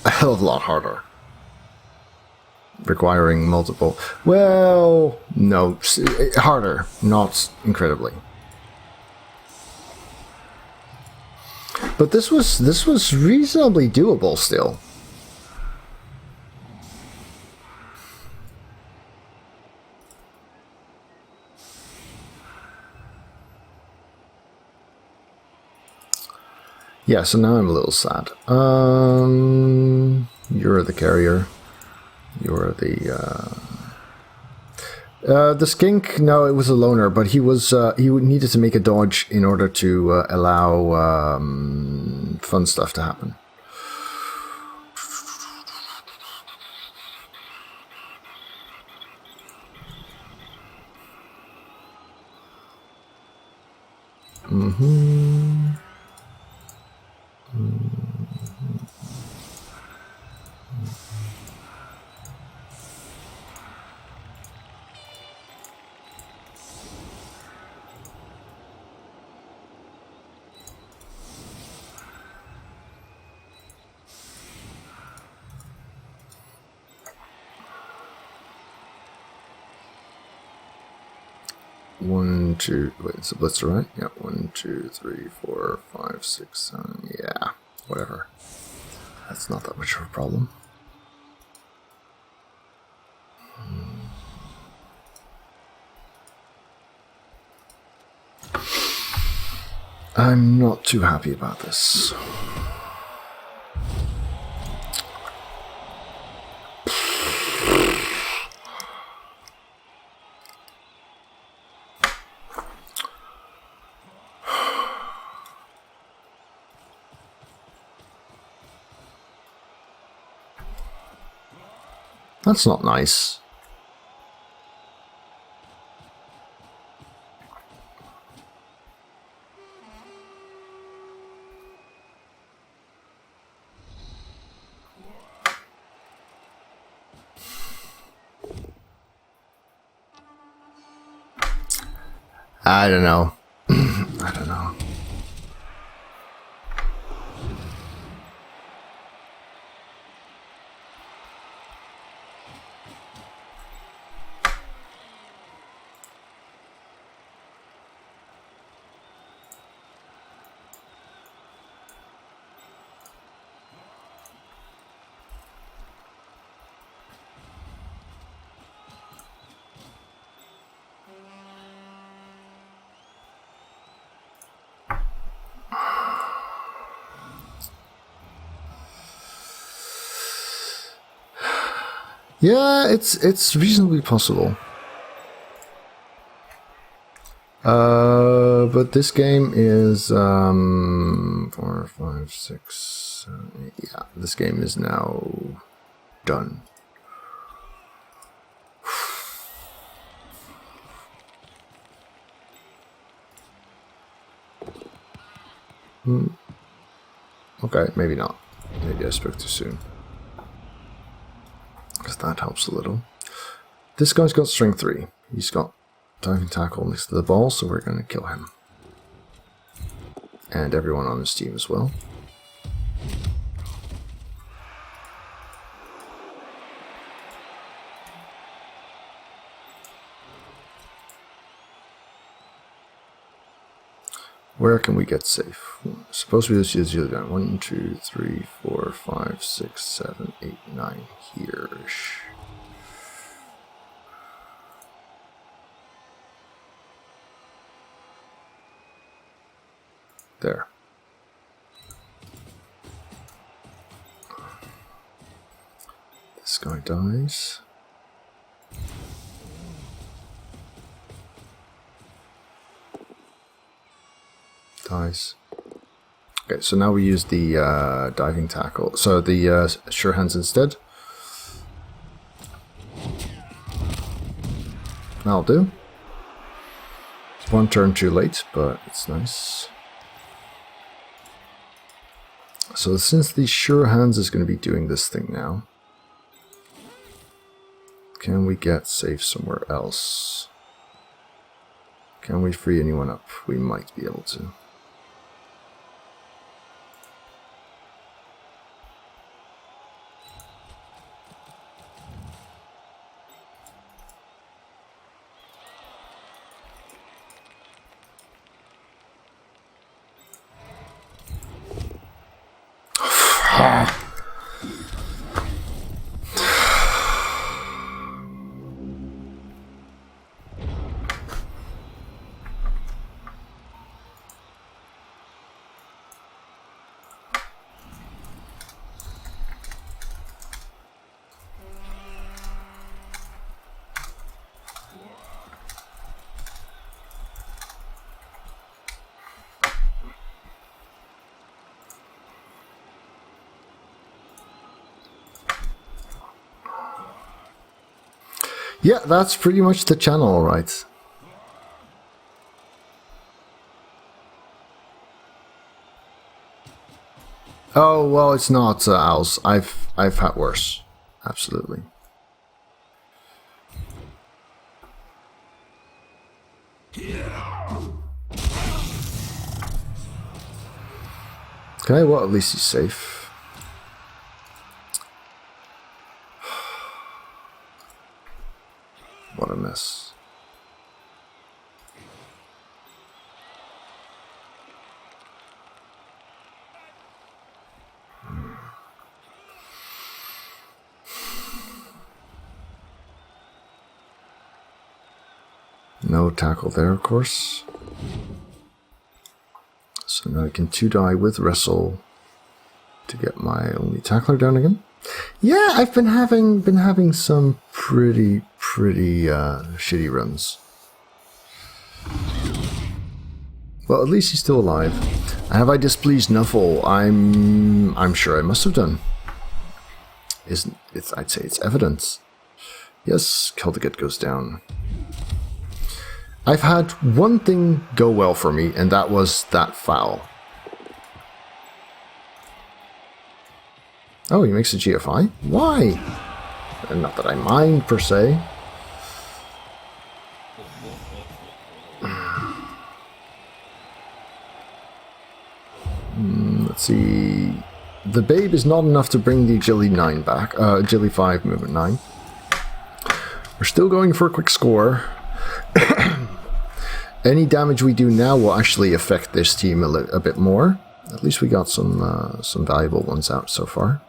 Speaker 2: a hell of a lot harder. Requiring multiple... Well, no. Harder, not incredibly. But this was reasonably doable still. Yeah, so now I'm a little sad. You're the carrier. You're the skink. No, it was a loner, but he needed to make a dodge in order to allow fun stuff to happen. One, two, wait, it's a blitzer, right? Yeah, 1, 2, 3, 4, 5, 6, 7, yeah, whatever. That's not that much of a problem. I'm not too happy about this. That's not nice. I don't know. I don't know. Yeah, it's reasonably possible. But this game is 4, 5, 6, 7, 8. Yeah, this game is now done. Okay, maybe not. Maybe I spoke too soon. Because that helps a little. This guy's got strength 3. He's got diving tackle next to the ball, so we're going to kill him. And everyone on his team as well. Where can we get safe? Suppose we just use the other down. 1, 2, 3, 4, 5, 6, 7, 8, 9 here. There. This guy dies. Dies. Okay, so now we use the diving tackle. So the sure hands instead. That'll do. It's one turn too late, but it's nice. So since the sure hands is going to be doing this thing now, can we get safe somewhere else? Can we free anyone up? We might be able to. Yeah, that's pretty much the channel, all right. Oh well, it's not Owls. I've had worse. Absolutely. Okay, well at least he's safe. What a mess. No tackle there, of course. So now I can 2-die with wrestle to get my only tackler down again. Yeah, I've been having some pretty shitty runs. Well, at least he's still alive. Have I displeased Nuffle? I'm sure I must have done. I'd say it's evidence. Yes, Celtic goes down. I've had one thing go well for me, and that was that foul. Oh, he makes a GFI? Why? Not that I mind, per se. Let's see. The Babe is not enough to bring the Agility 9 back. Agility 5, Movement 9. We're still going for a quick score. Any damage we do now will actually affect this team a bit more. At least we got some valuable ones out so far.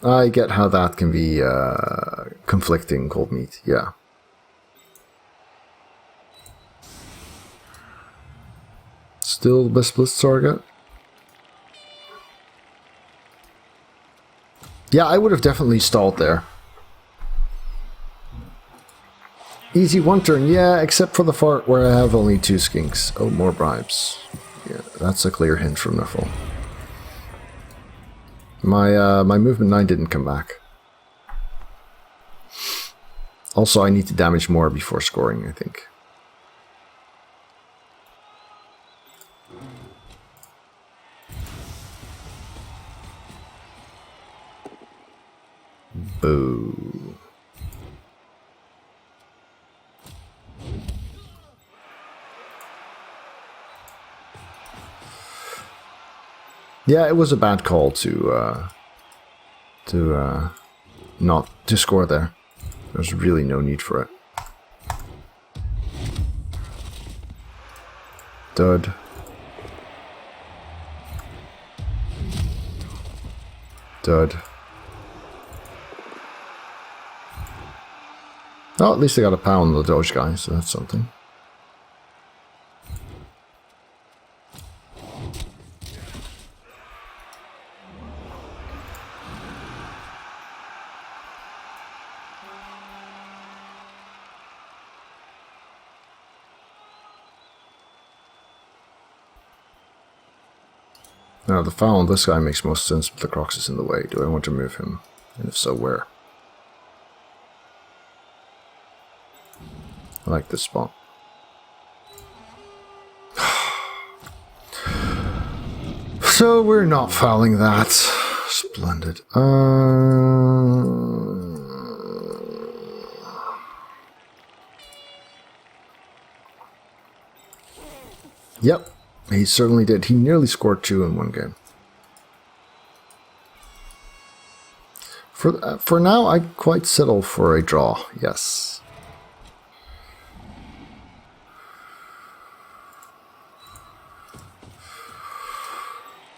Speaker 2: I get how that can be conflicting, cold meat, yeah. Still the best blitz target? Yeah, I would have definitely stalled there. Easy one turn, yeah, except for the part where I have only 2 skinks. Oh, more bribes. Yeah, that's a clear hint from Nuffle. My movement 9 didn't come back. Also, I need to damage more before scoring, I think. Boo. Yeah, it was a bad call to not to score there. There's really no need for it. Dud. Dud. Oh, at least I got a pound on the dodge guy, so that's something. Now, the foul on this guy makes most sense, but the Crocs is in the way. Do I want to move him? And if so, where? I like this spot. So we're not fouling that. Splendid. Yep. He certainly did. He nearly scored 2 in one game. For now, I'd quite settle for a draw. Yes.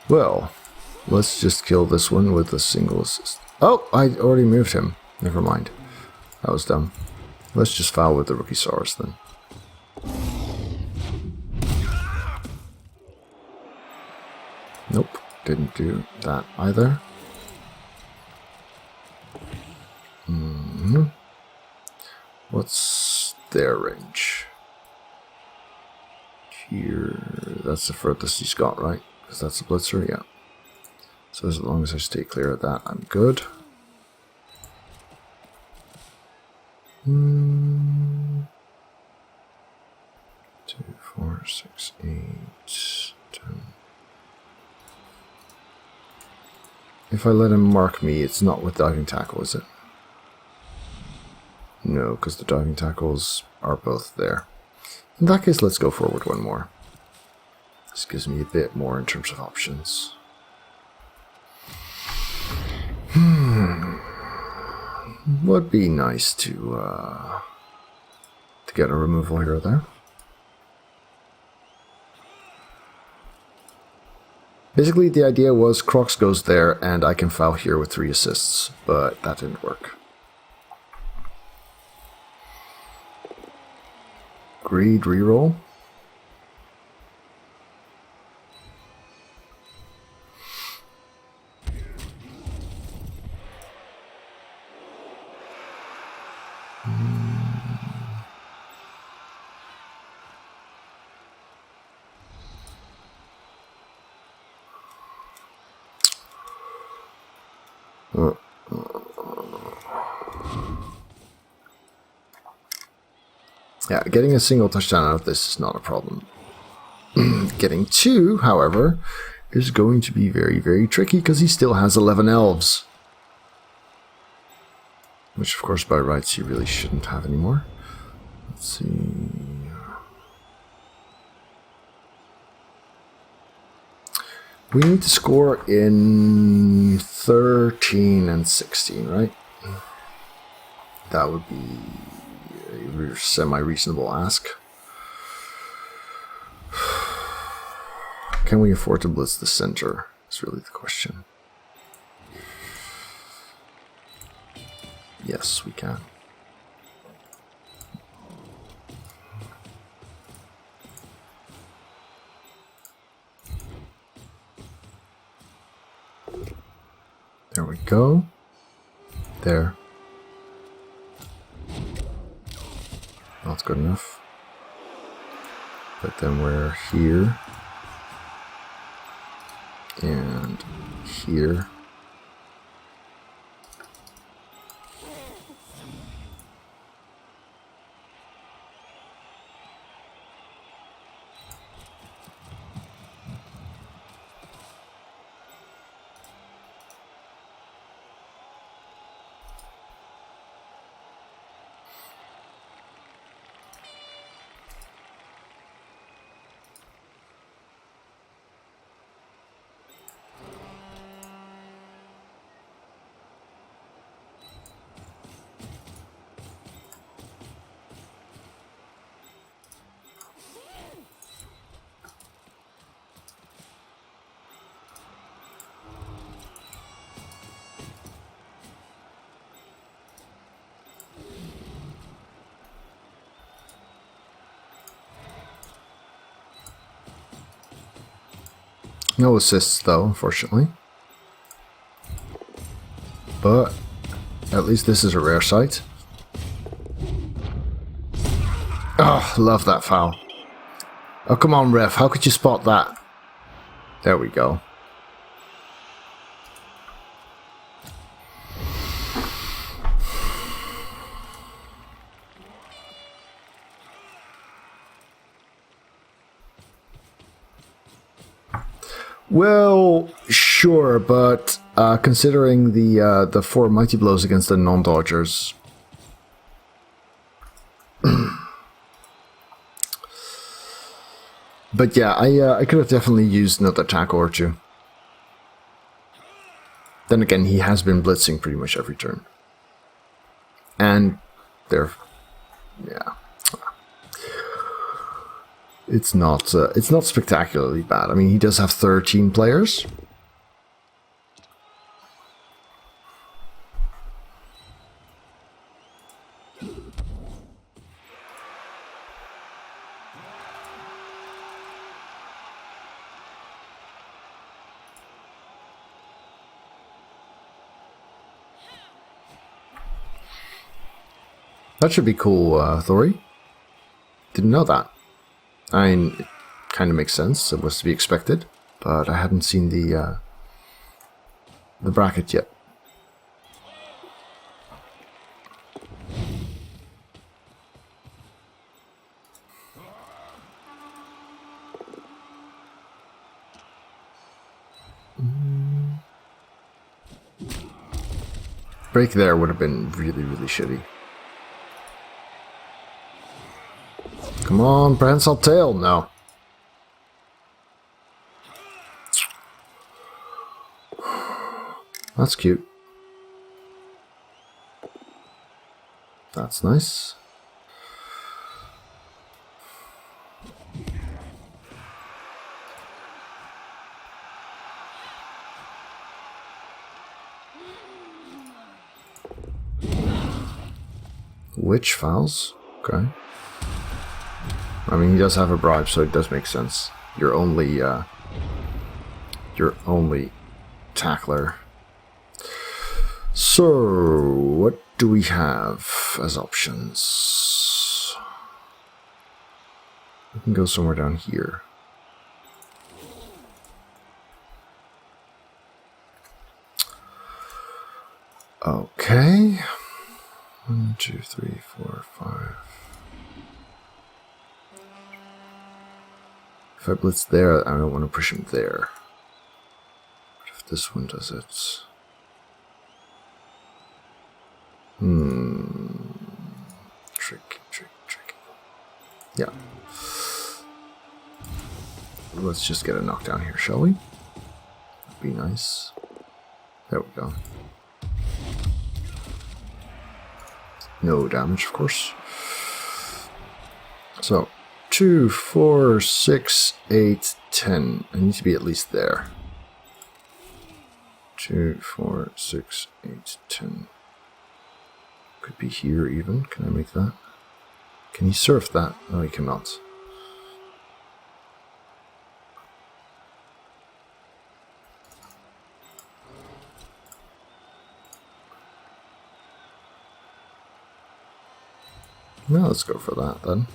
Speaker 2: Well, let's just kill this one with a single assist. Oh, I already moved him. Never mind. That was dumb. Let's just foul with the Rookie Saurus then. Nope, didn't do that either. What's their range? Here, that's the furthest he's got, right? Because that's a blitzer, yeah. So as long as I stay clear of that, I'm good. 2, 4, 6, 8, 10. If I let him mark me, it's not with diving tackle, is it? No, because the diving tackles are both there. In that case, let's go forward one more. This gives me a bit more in terms of options. Would be nice to get a removal here or there. Basically, the idea was Crocs goes there and I can foul here with 3 assists, but that didn't work. Greed reroll. Yeah, getting a single touchdown out of this is not a problem. Getting 2, however, is going to be very, very tricky because he still has 11 elves. Which, of course, by rights, he really shouldn't have anymore. Let's see. We need to score in 13 and 16, right? That would be a semi-reasonable ask. Can we afford to blitz the center? Is really the question. Yes, we can. There we go. There. Not good enough. But then we're here. And here. No assists, though, unfortunately. But at least this is a rare sight. Oh, love that foul. Oh, come on, ref. How could you spot that? There we go. Well, sure, but considering the 4 mighty blows against the non-dodgers, but yeah, I could have definitely used another tackle or 2. Then again, he has been blitzing pretty much every turn, and there, yeah. It's not spectacularly bad. I mean, he does have 13 players. That should be cool, Thori. Didn't know that. I mean, it kind of makes sense. It was to be expected, but I hadn't seen the bracket yet. Break there would have been really, really shitty. Come on, prehensile tail. No. That's cute. That's nice. Witch files. Okay. I mean, he does have a bribe, so it does make sense. Your only tackler. So, what do we have as options? We can go somewhere down here. Okay. 1, 2, 3, 4, 5. If I blitz there, I don't want to push him there. But if this one does it... Tricky. Yeah. Let's just get a knockdown here, shall we? That'd be nice. There we go. No damage, of course. So, 2, 4, 6, 8, 10. I need to be at least there. 2, 4, 6, 8, 10. Could be here even. Can I make that? Can he surf that? No, he cannot. Well, let's go for that then.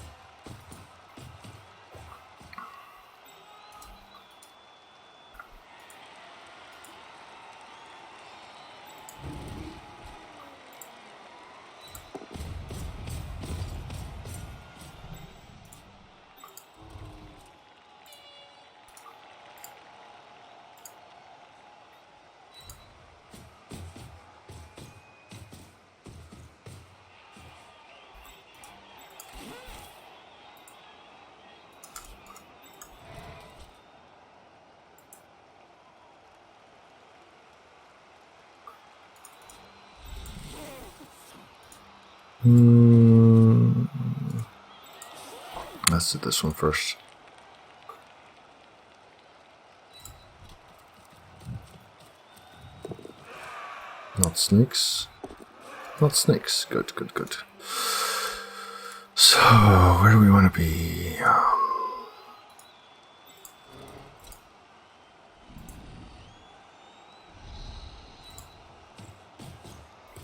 Speaker 2: Let's do this one first. Not snakes. Not snakes. Good. So, where do we want to be?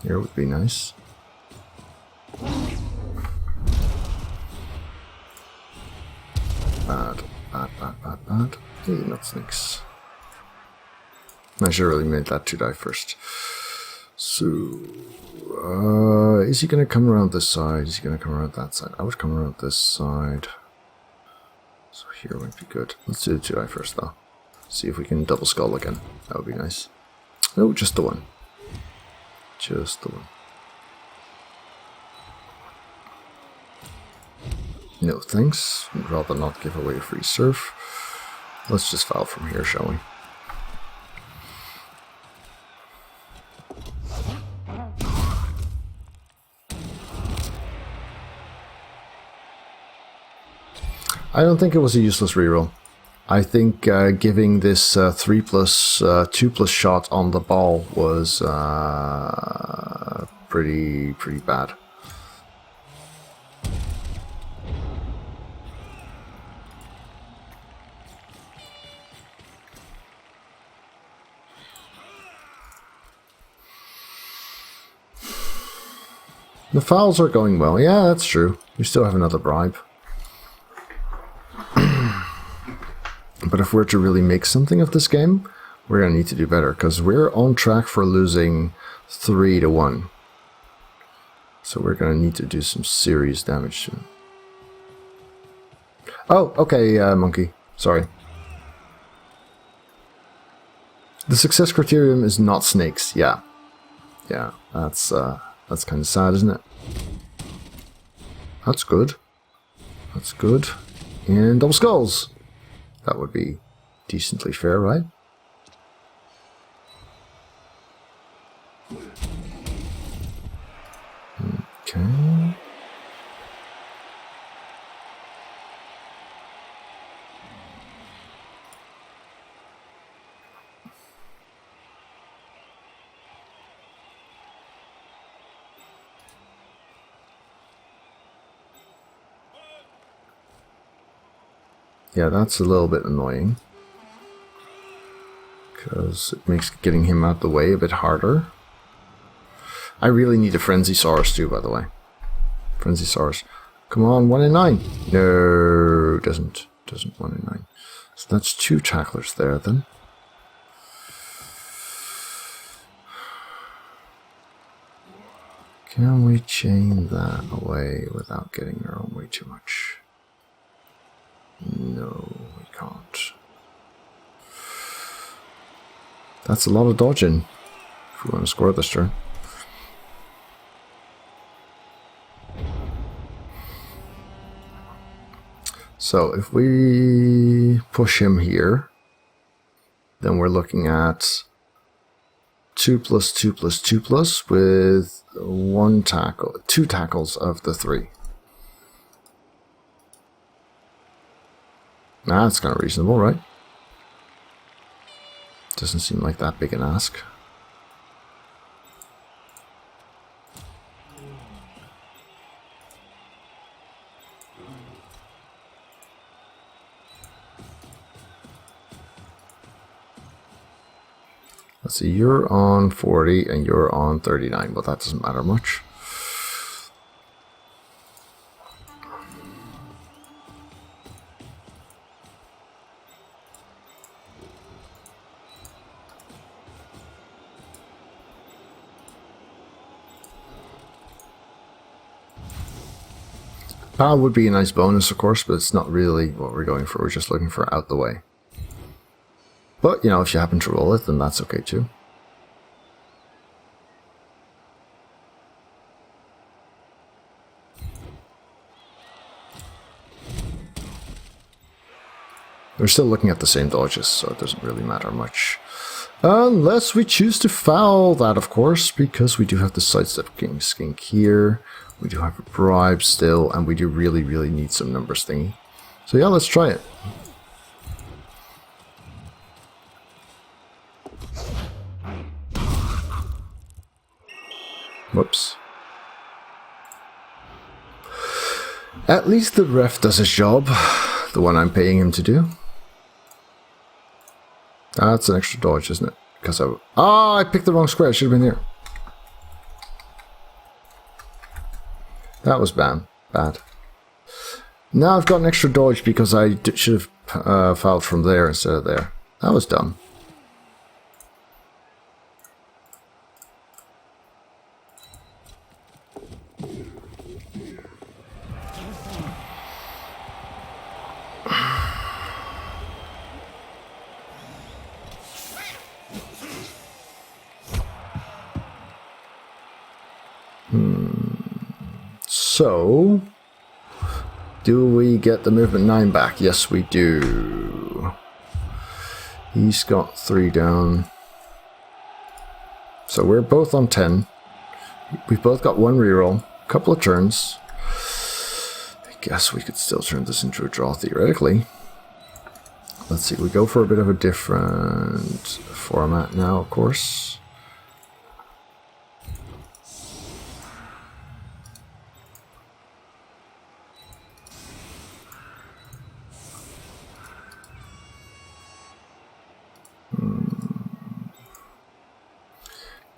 Speaker 2: Here would be nice. Bad. Hey, not snakes. I should have really made that 2 die first. So, is he going to come around this side? Is he going to come around that side? I would come around this side. So here would be good. Let's do the 2 die first though. See if we can double skull again. That would be nice. Oh, just the one. Just the one. No thanks. I'd rather not give away a free surf. Let's just file from here, shall we? I don't think it was a useless reroll. I think giving this 3+, 2+ shot on the ball was pretty bad. The fouls are going well. Yeah, that's true. We still have another bribe. But if we're to really make something of this game, we're going to need to do better, because we're on track for losing 3-1. So we're going to need to do some serious damage to him. Oh, okay, monkey. Sorry. The success criterion is not snakes. Yeah. Yeah, that's kind of sad, isn't it? That's good. That's good. And double skulls. That would be decently fair, right? Okay. Yeah, that's a little bit annoying. Because it makes getting him out of the way a bit harder. I really need a Frenzy-saurus too, by the way. Frenzy-saurus. Come on, 1 in 9. No, doesn't 1 in 9. So that's 2 tacklers there then. Can we chain that away without getting our own way too much? No, we can't. That's a lot of dodging if we want to score this turn. So if we push him here, then we're looking at 2+2+2+ with 1 tackle, 2 tackles of the 3. Nah, that's kind of reasonable, right? Doesn't seem like that big an ask. Let's see, you're on 40 and you're on 39, but that doesn't matter much. Power would be a nice bonus, of course, but it's not really what we're going for. We're just looking for out the way. But, you know, if you happen to roll it, then that's okay too. We're still looking at the same dodges, so it doesn't really matter much. Unless we choose to foul that, of course, because we do have the sidestep king skink here. We do have a bribe still, and we do really, really need some numbers thingy. So yeah, let's try it. Whoops. At least the ref does his job, the one I'm paying him to do. That's an extra dodge, isn't it? Because I picked the wrong square. I should have been here. That was bad. Now I've got an extra dodge because I should have fouled from there instead of there. That was dumb. So, do we get the movement 9 back? Yes, we do. He's got 3 down. So we're both on 10. We've both got 1 reroll. Couple of turns. I guess we could still turn this into a draw theoretically. Let's see, we go for a bit of a different format now, of course.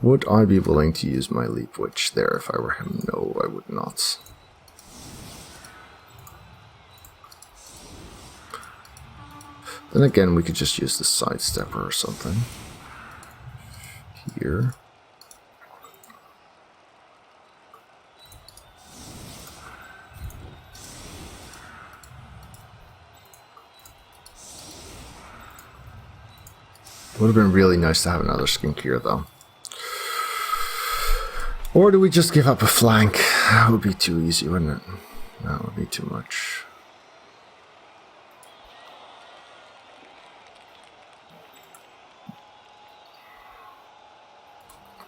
Speaker 2: Would I be willing to use my Leap Witch there if I were him? No, I would not. Then again, we could just use the Sidestepper or something. Here. Would have been really nice to have another skink here, though. Or do we just give up a flank? That would be too easy, wouldn't it? That would be too much.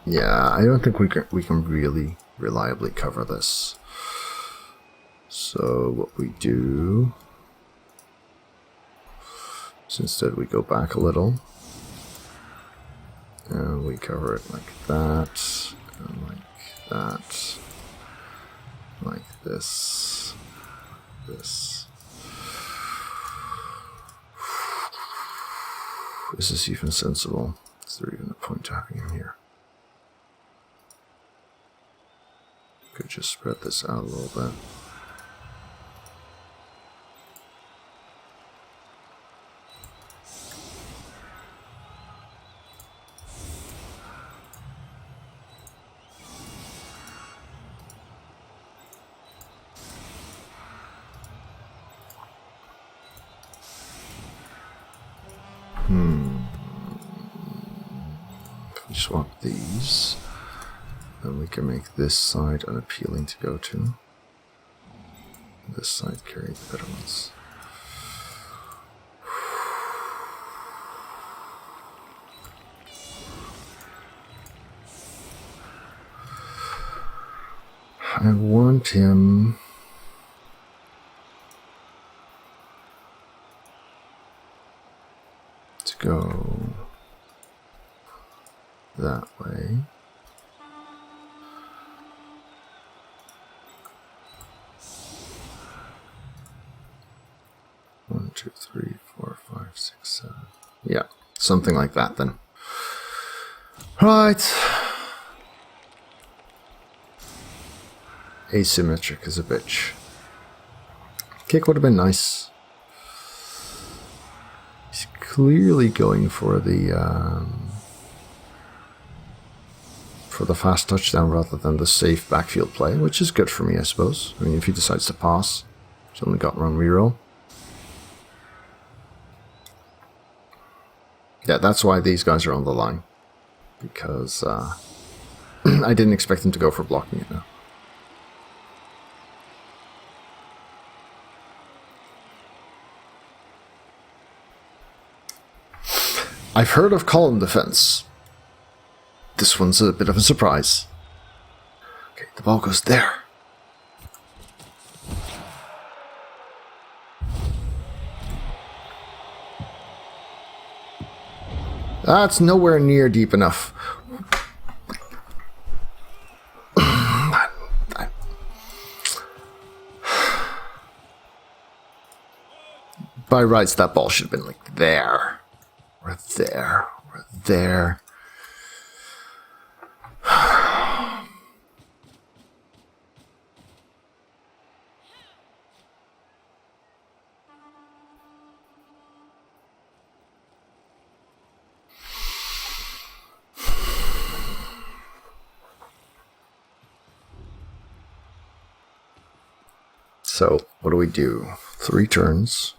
Speaker 2: Yeah, I don't think we can really reliably cover this. So what we do is instead we go back a little. And we cover it like that. And like that, like this, Is this even sensible? Is there even a point to having him here? Could just spread this out a little bit. If we swap these, then we can make this side unappealing to go to. This side carry the better ones. I want him to go that way. One, two, three, four, five, six, seven. Yeah, something like that then. Right. Asymmetric as a bitch. Kick would have been nice. He's clearly going for the fast touchdown rather than the safe backfield play, which is good for me, I suppose. I mean, if he decides to pass, he's only got one reroll. Yeah, that's why these guys are on the line, because I didn't expect him to go for blocking it now. I've heard of column defense. This one's a bit of a surprise. Okay, the ball goes there. That's nowhere near deep enough. By rights, that ball should have been like there. Or there. Or there. So, what do we do? 3 turns.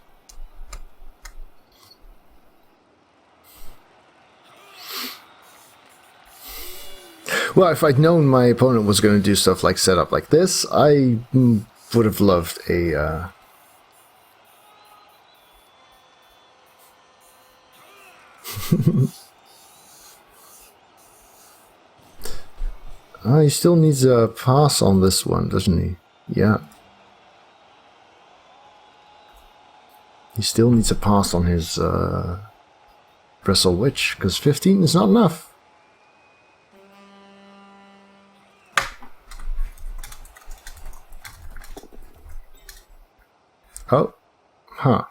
Speaker 2: Well, if I'd known my opponent was going to do stuff like set up like this, I would have loved a... He still needs a pass on this one, doesn't he? Yeah. He still needs a pass on his Bristle Witch, because 15 is not enough. Oh. Huh.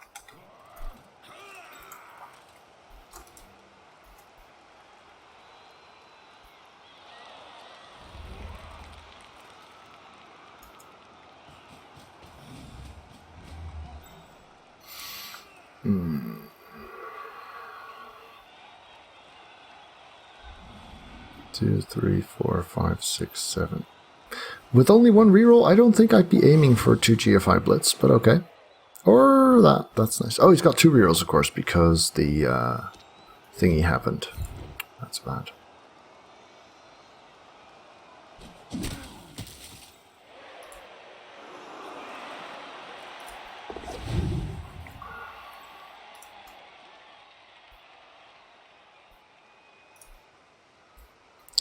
Speaker 2: Two, three, four, five, six, seven. With only 1 reroll, I don't think I'd be aiming for 2 GFI Blitz, but okay. Or that. That's nice. Oh, he's got 2 rerolls, of course, because the thingy happened. That's bad.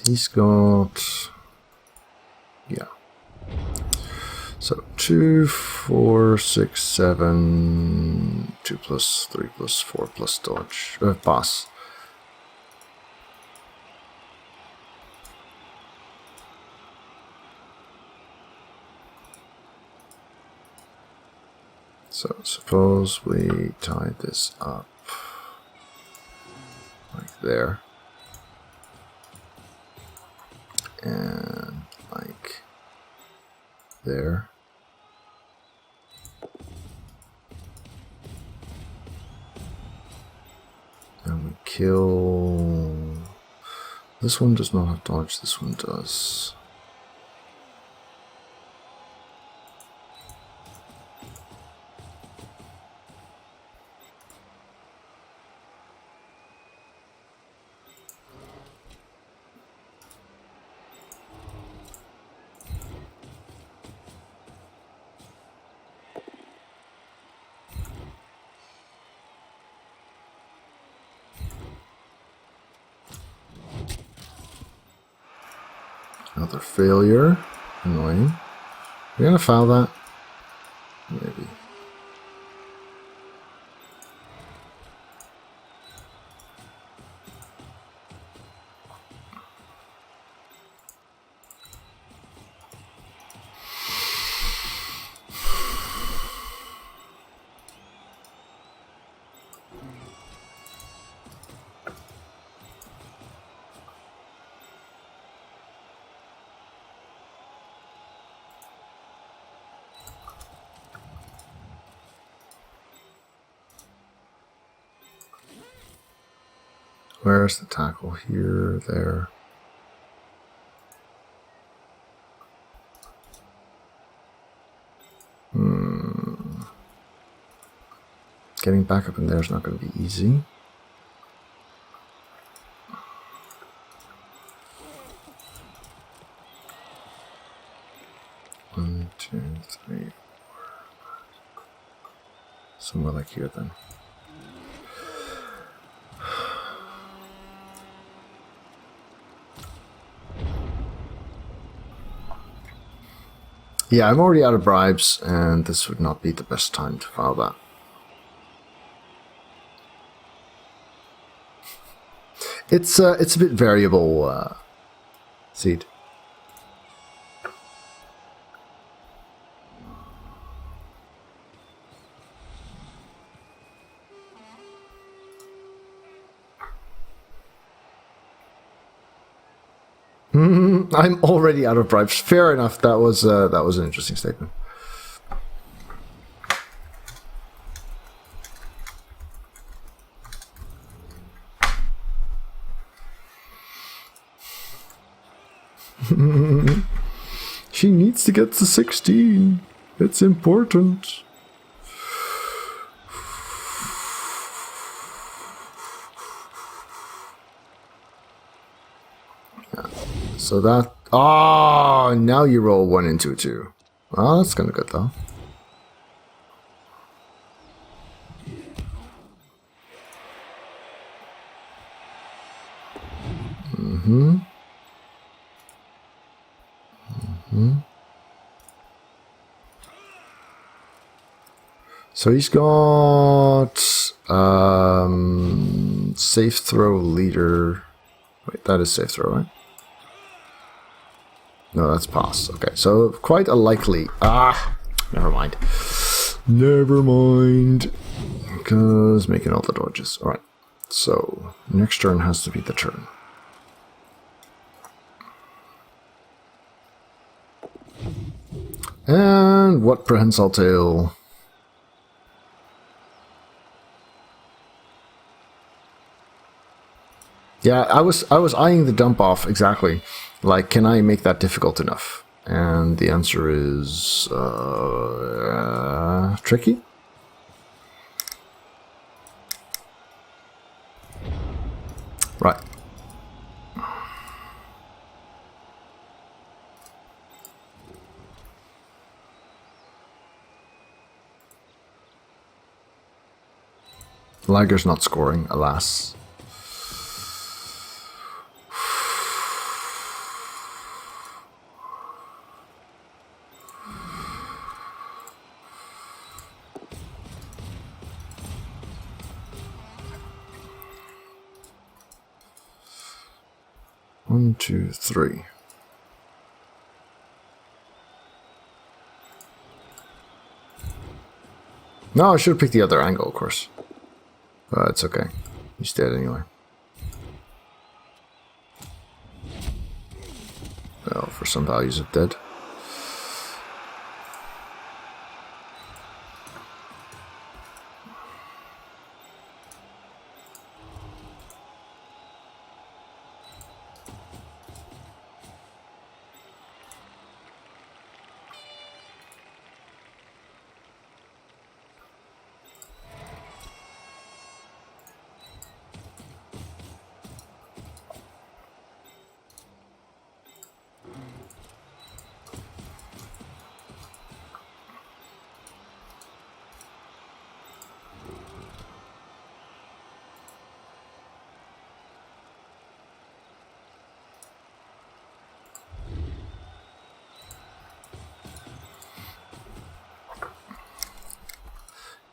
Speaker 2: He's got... yeah. So 2, 4, 6, 7, 2 plus 3 plus 4 plus dodge. Pass. So suppose we tie this up. there. And like there. And we kill... This one does not have dodge, this one does. Another failure. Annoying. We're gonna foul that? Maybe. Where's the tackle? Here, there. Getting back up in there is not going to be easy. One, two, three, four. Somewhere like here then. Yeah, I'm already out of bribes, and this would not be the best time to file that. It's a bit variable, Seed. I'm already out of bribes. Fair enough. That was an interesting statement. She needs to get to 16. It's important. So that... Oh, now you roll 1 into a 2. Oh, that's kind of good, though. So he's got... safe throw leader... Wait, that is safe throw, right? No, that's pass. Okay, so quite a likely... never mind. Never mind. Because making all the dodges. Alright, so next turn has to be the turn. And what prehensile tail? Yeah, I was eyeing the dump off exactly. Like, can I make that difficult enough? And the answer is tricky. Right. Liger's not scoring, alas. One, two, three. No, I should have picked the other angle, of course. But it's okay. He's dead anyway. Well, for some values of dead.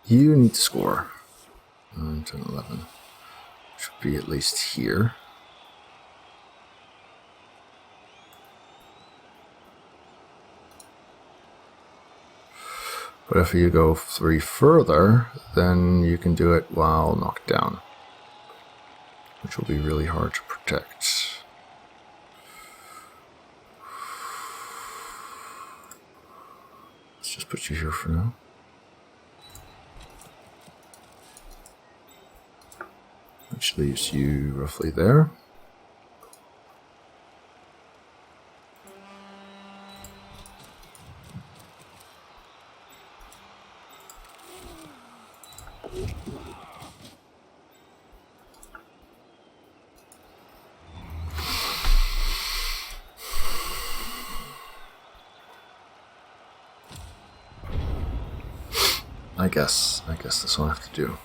Speaker 2: You need to score 9, 10, 11. Should be at least here. But if you go 3 further, then you can do it while knocked down, which will be really hard to protect. Let's just put you here for now. Which leaves you roughly there. I guess that's all I have to do.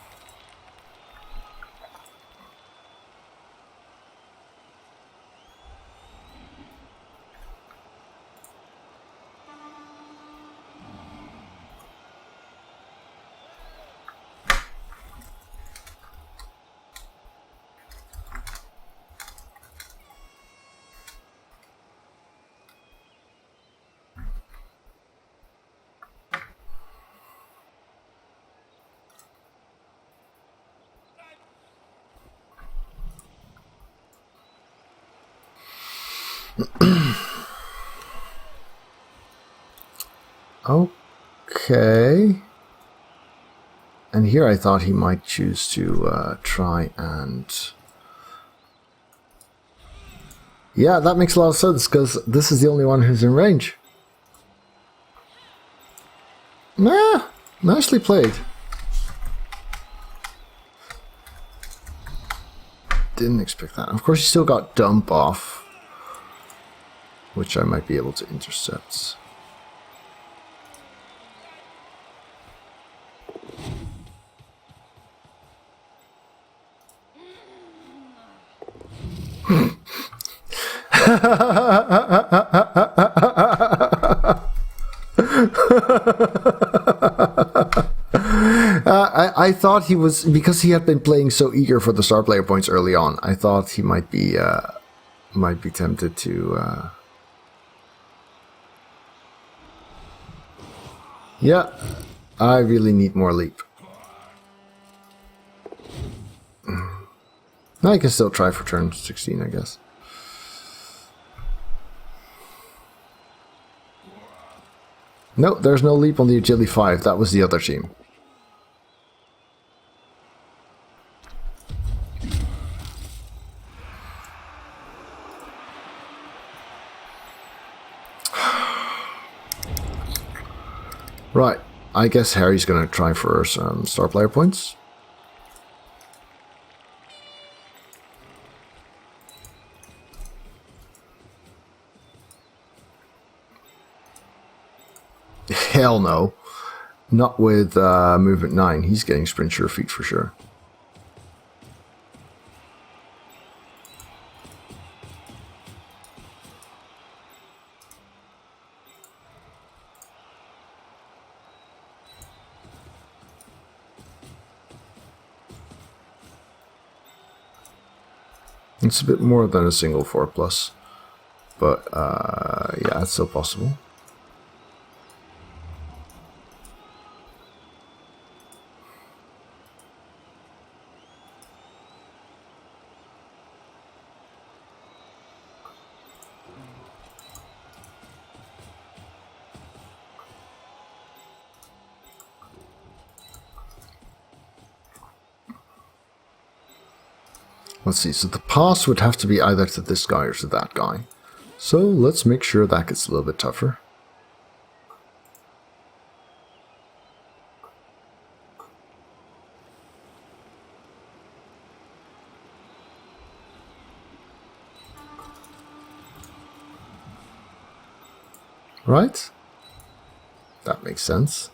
Speaker 2: Okay. And here I thought he might choose to try and... Yeah, that makes a lot of sense, because this is the only one who's in range. Nah, nicely played. Didn't expect that. Of course, you still got dump off, which I might be able to intercept. I thought he was, because he had been playing so eager for the star player points early on, I thought he might be tempted to yeah, I really need more leap. I can still try for turn 16, I guess. No, there's no leap on the agility 5. That was the other team. Right, I guess Harry's going to try for some star player points. Hell no. Not with movement 9. He's getting sprint sure feet for sure. It's a bit more than a single 4+, but yeah, it's still possible. Let's see, so the pass would have to be either to this guy or to that guy. So let's make sure that gets a little bit tougher. Right? That makes sense.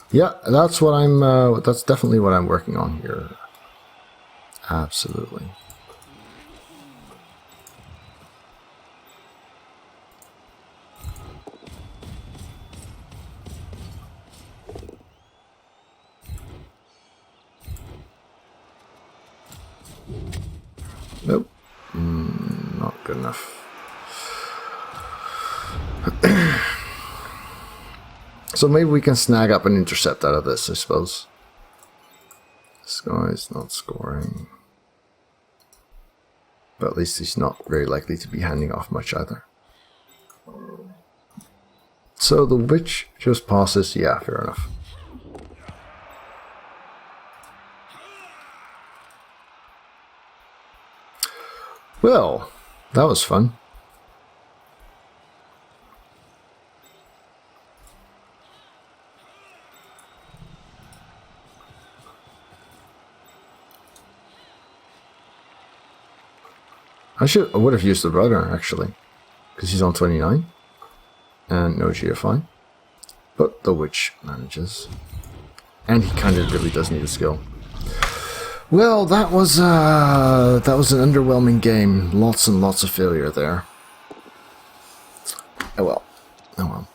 Speaker 2: Yeah, that's what I'm, that's definitely what I'm working on here. Absolutely. Nope. Not good enough. So maybe we can snag up an intercept out of this, I suppose. This guy's not scoring. But at least he's not very likely to be handing off much either. So the witch just passes. Yeah, fair enough. Well, that was fun. I would have used the brother, actually, because he's on 29, and no GFI, but the witch manages, and he kind of really does need a skill. Well, that was an underwhelming game, lots and lots of failure there. Oh well, oh well.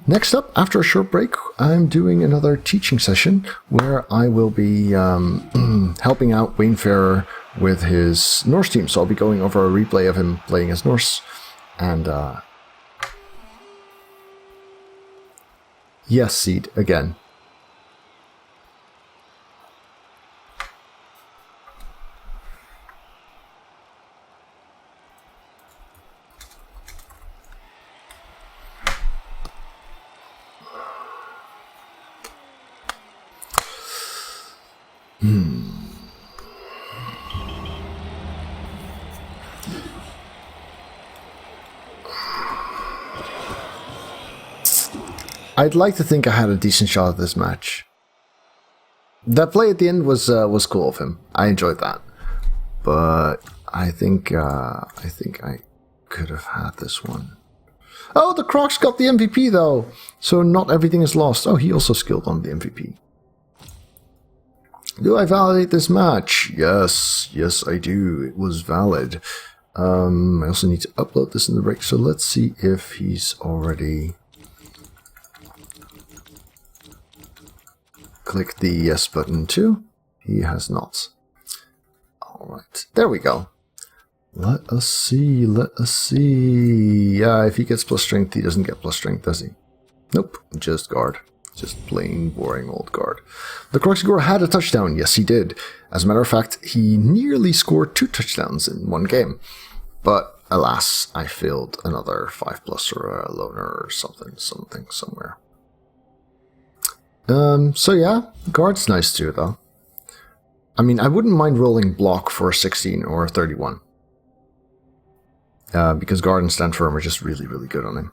Speaker 2: Next up, after a short break, I'm doing another teaching session where I will be helping out Waynefarer with his Norse team. So I'll be going over a replay of him playing as Norse. And, yes, Seed, again. I'd like to think I had a decent shot at this match. That play at the end was cool of him. I enjoyed that, but I think I could have had this one. Oh, the Crocs got the MVP though, so not everything is lost. Oh, he also skilled on the MVP. Do I validate this match? Yes, I do. It was valid. I also need to upload this in the break, so let's see if he's already clicked the yes button too. He has not. Alright, there we go. Let us see. Yeah, if he gets plus strength, he doesn't get plus strength, does he? Nope, just guard. Just plain boring old guard. The Croxigor had a touchdown. Yes, he did. As a matter of fact, he nearly scored 2 touchdowns in one game. But alas, I failed another 5+ or a loner or something somewhere. So yeah, guard's nice too, though. I mean, I wouldn't mind rolling block for a 16 or a 31. Because guard and stand firm are just really, really good on him.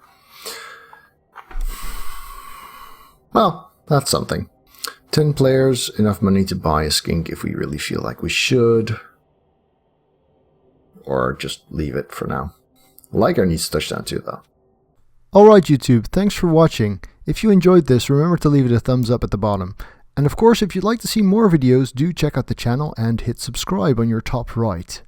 Speaker 2: Well, that's something. 10 players, enough money to buy a skink if we really feel like we should. Or just leave it for now. Liger needs a touchdown too, though.
Speaker 4: Alright YouTube, thanks for watching. If you enjoyed this, remember to leave it a thumbs up at the bottom. And of course, if you'd like to see more videos, do check out the channel and hit subscribe on your top right.